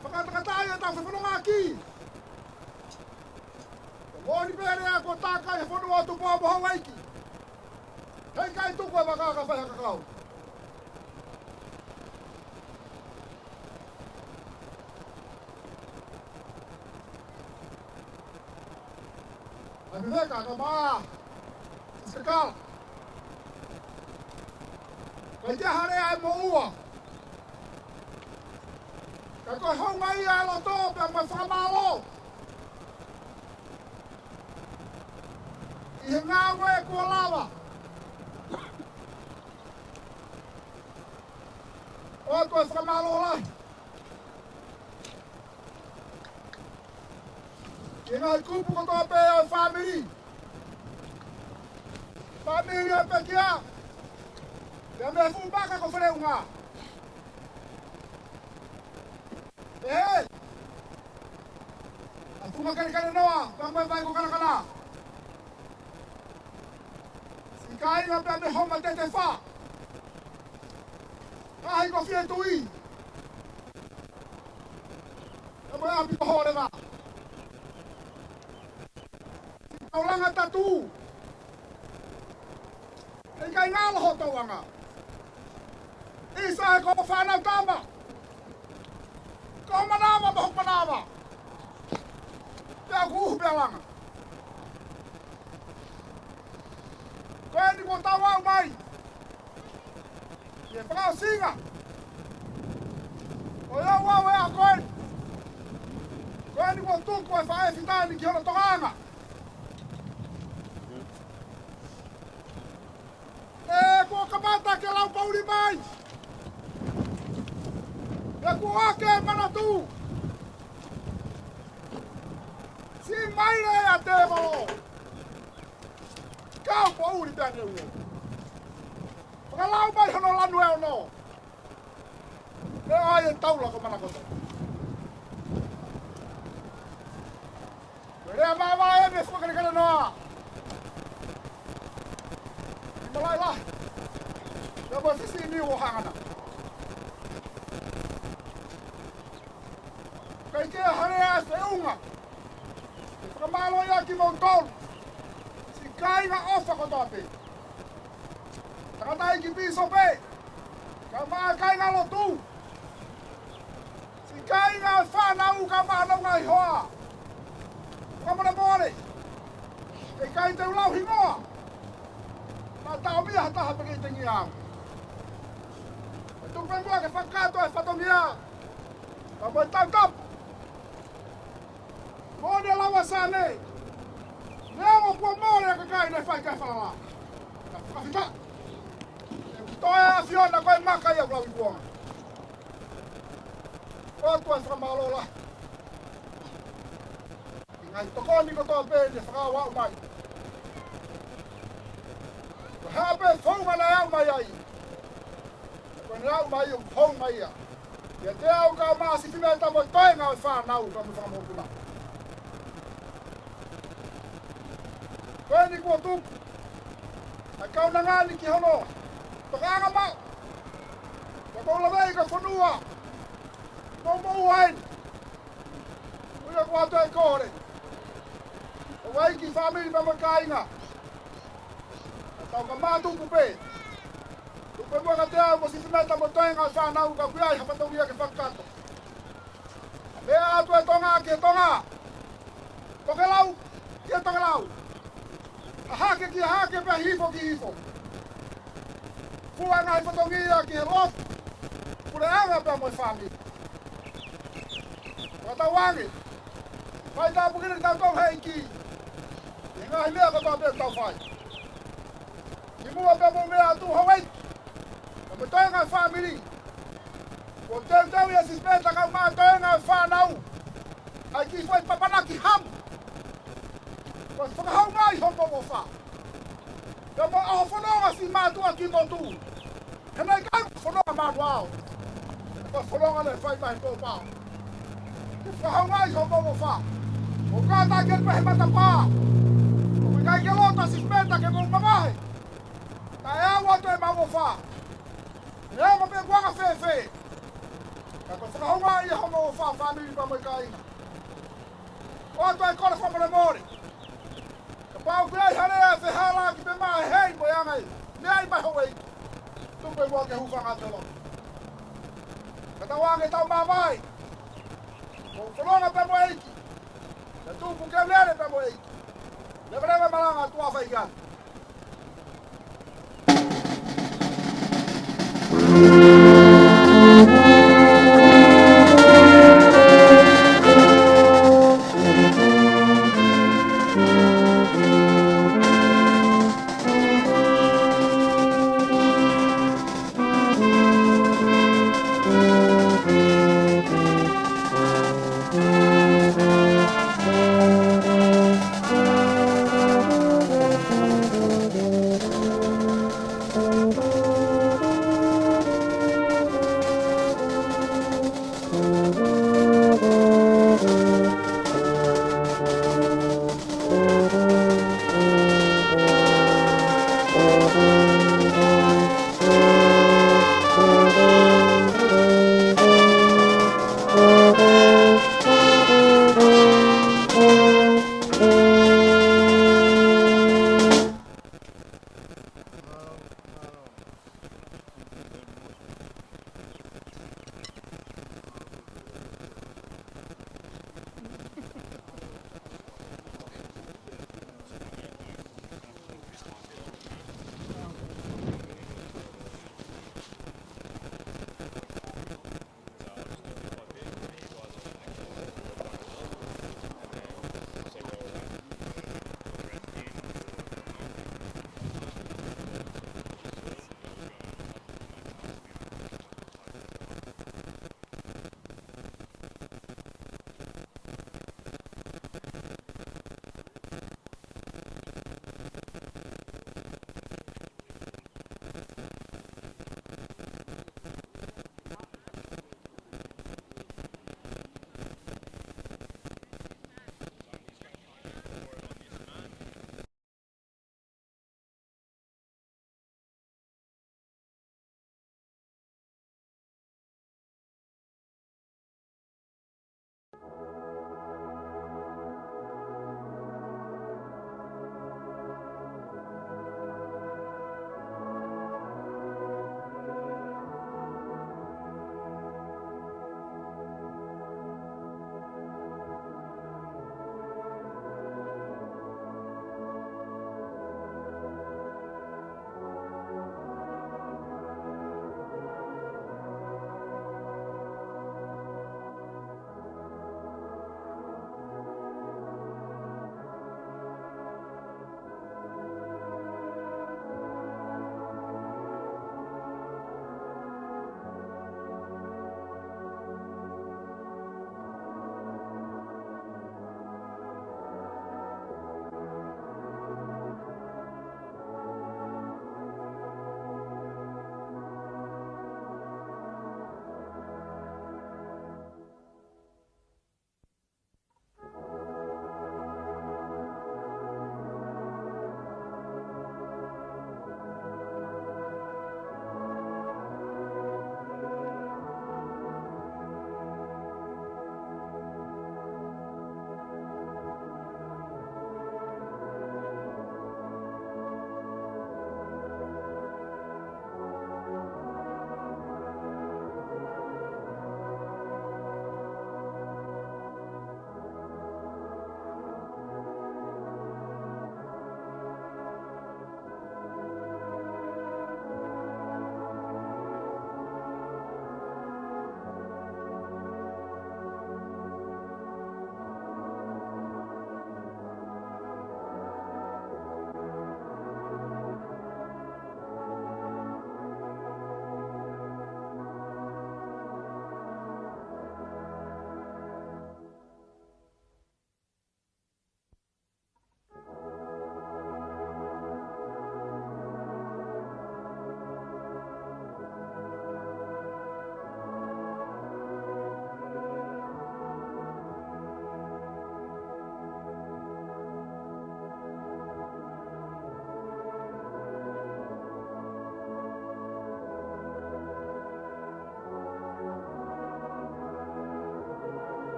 Pagkataya ta sa punong aki. Woni pere ako taka e fono atu po bo hawaiki. Hei kai tu ko baka ka fa ka. Amerika ka ba? Sekal. Kai te hare ai mo ua. Ka koe honga ia alo tō pe mai whakamalo. I he ngā koe kua lawa. O koe whakamalo lai. I ngā kupu ko tō pe o whamiri. Whamiri o pe kia. Te me fu baka ko whereu ngā. Eh! Aku makan ikan noa, bang bang ko kana. Si kai nga pe me homa te fa. Ai ko fie tui. Amo a pi ko hore va. Si kaulanga tatu. Ei kai nga lo hoto wanga. Isa ko fa na tamba. Kau manama bahok manama. Dia guh belang. Kau ni kau tahu mai. Ye pengau singa. Oya wa kau. Kau ni kau tu kau faham kita ni kau tengah. Kau kemana ke lau kau di mai? Ya ku ake mana tu. Si mai le ate malo. Kau pau di tane u. Kalau mai hono lanu e no. Le ai tau la ko mana ko. Le ma e me fu kana no. Malai la. Ya ba si ni wo hangana. Kai ke hare a se unga. Kamalo ya ki montol. Si kai nga ofa ko tope. Takatai ki piso pe. Kama kai nga lo tu. Si kai nga fa na u kama na nga hoa. Kama na more. Kai te ulau hingoa. Na tau mi hata ha pe tengi a. Tu pembo ke fakato e fatomia. Kama tangkap. Mone lawa sane. Leo kwa mole ka kai ne fai ka fala. Ka fita. Toa fiona ko maka ya kwa wibo. O kwa fra malola. Ngai to ko ni ko to be de fra wa mai. Ha be fong mana ya mai ai. Ko na mai yo fong mai ya. Ya te au ka ma si fimenta mo toa nga fa na u ka mo fa mo kula. Koe ni kua tupu. A kau na ngani ki hono. Tokanga ma. Ka kau lawei ka whanua. Mo mo uain. Uia kua toi kore. O wai ki whamiri pa makainga. A tau ka maa tupu pe. Tupe mua ka te au mo si whimeta mo toenga whanau ka kuiai hapatau ia ke whakato. Lea atu e tonga ke tonga. Toke lau. Ke toke lau. Hake ki hake pe hifo ki hifo. Fua ngai patongia ki rof. Pure anga pe mo fami. Wata wangi. Fai ta bugini ta tong hei ki. Inga himea ka ta pe tau fai. Kimua pe mo mea tu hawai. Ka me toenga family. Ko teu ia sispeta ka ma toenga whanau. Ai ki foi papanaki ham. Mas whakahau mai hongo mo wha. Ka mo aho whanonga si mātua ki mo tu. Henei kai whanonga mātua au. Ka whanonga le whai mai tō pāo. Ka whakahau mai hongo mo wha. O kāta ke pehe mata pā. O kai ke lota si spenta ke mo mamahe. Ka ea watu e mau mo wha. Ea mo pe kuanga whewhe. Ka whakahau mai hongo mo wha whanui pa mo ka ina. O atu e kore whamare mori. Pau kai harea se hala ki pe mai hei mo yangai. Nei mai hoi. Tu pe mo ke hufanga telo. Kata wange tau mamai. Ko kolona pe mo eiki. Ka tu pu ke lere pe mo eiki. Le breve malanga tu afa ikan.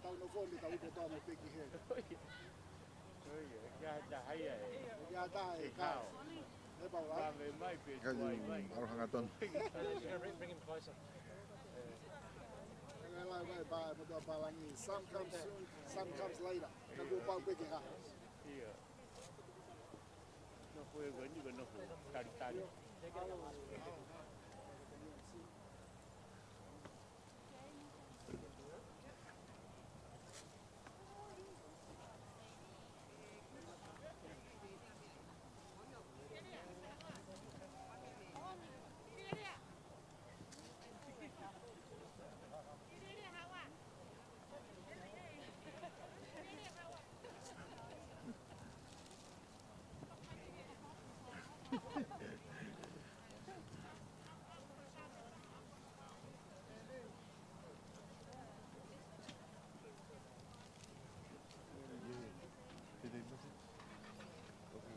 Tau no fo mi tau ko tau mo peki he. Ya ta hai ai. Ya ta e ka. E ba wa. Me mai pe. Aro hangaton. Bring him closer. Some comes soon, some comes later. Can go back big house. Yeah. No fue bueno y no fue. Cari.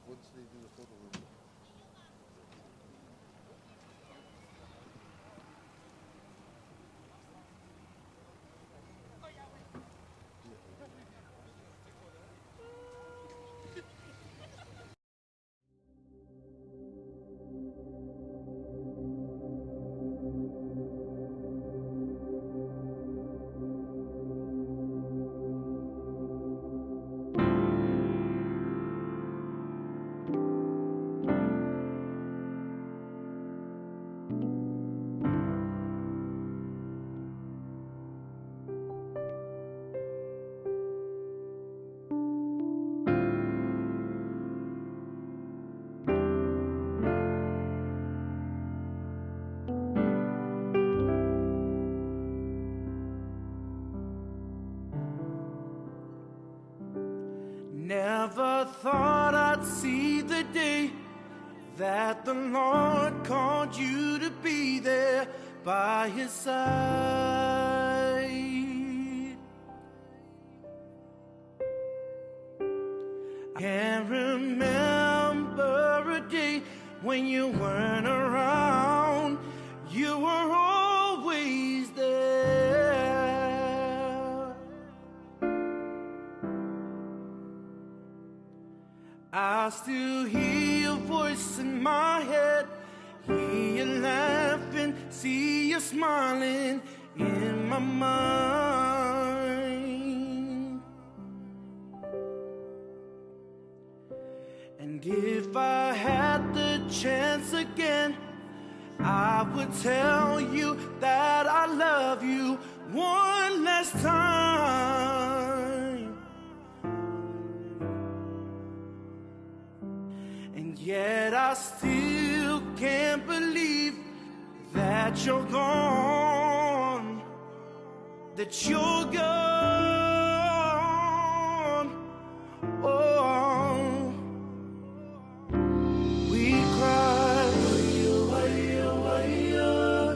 Once they do the photo room. Never thought I'd see the day that the Lord called you to be there by His side. I can't remember a day when you weren't around. You were always there. I still hear your voice in my head, hear you laughing, see you smiling in my mind. And if I had the chance again, I would tell you that I love you one last time. And yet I still can't believe that you're gone, that you're gone. Oh, we cry,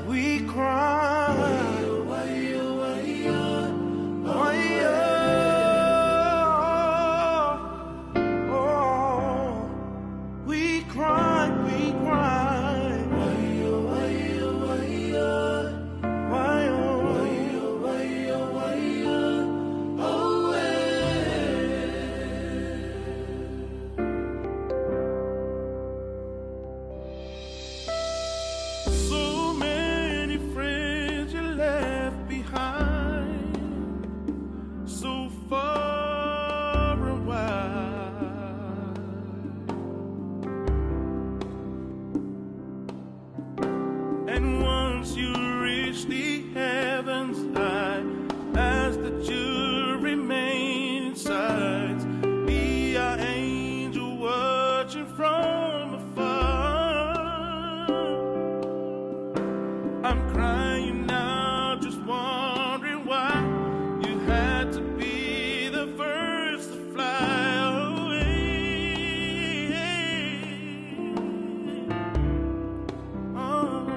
we cry, we cry, we cry. So many friends you left behind, so far and wide. And once you reach the heavens, I ask that you remain inside, be our angel watching from afar. I'm crying now, just wondering why you had to be the first to fly away. Oh,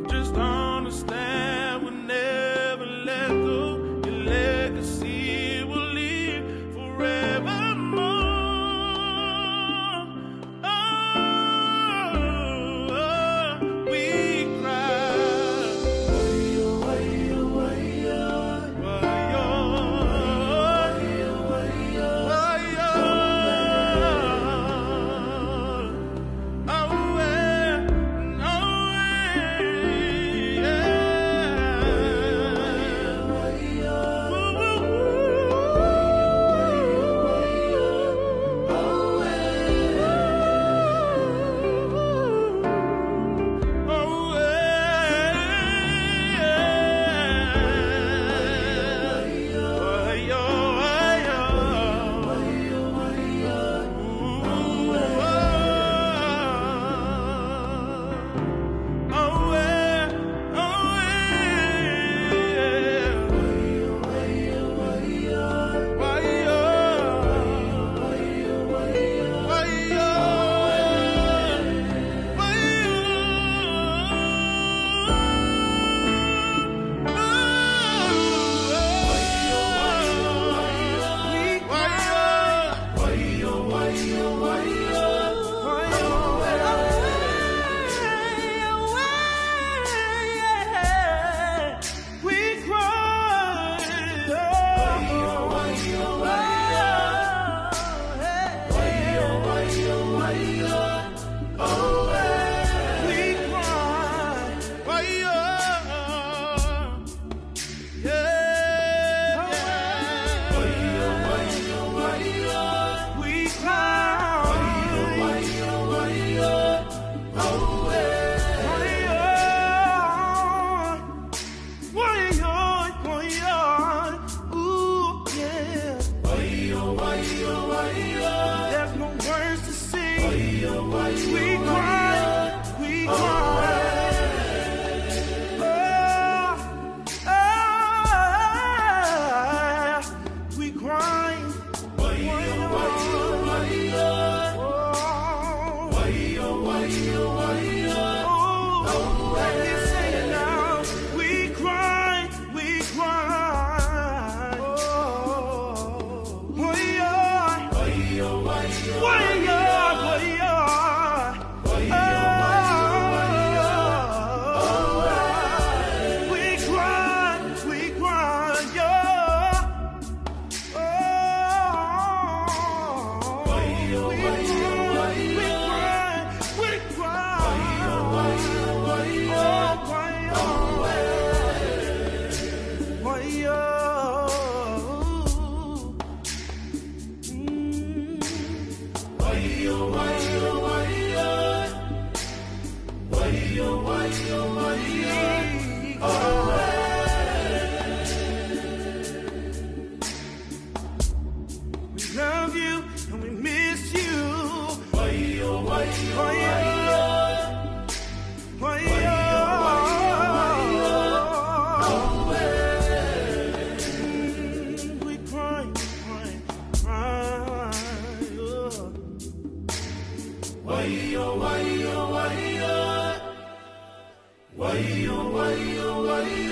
just understand we'll never let go. Your legacy will live forevermore. Why,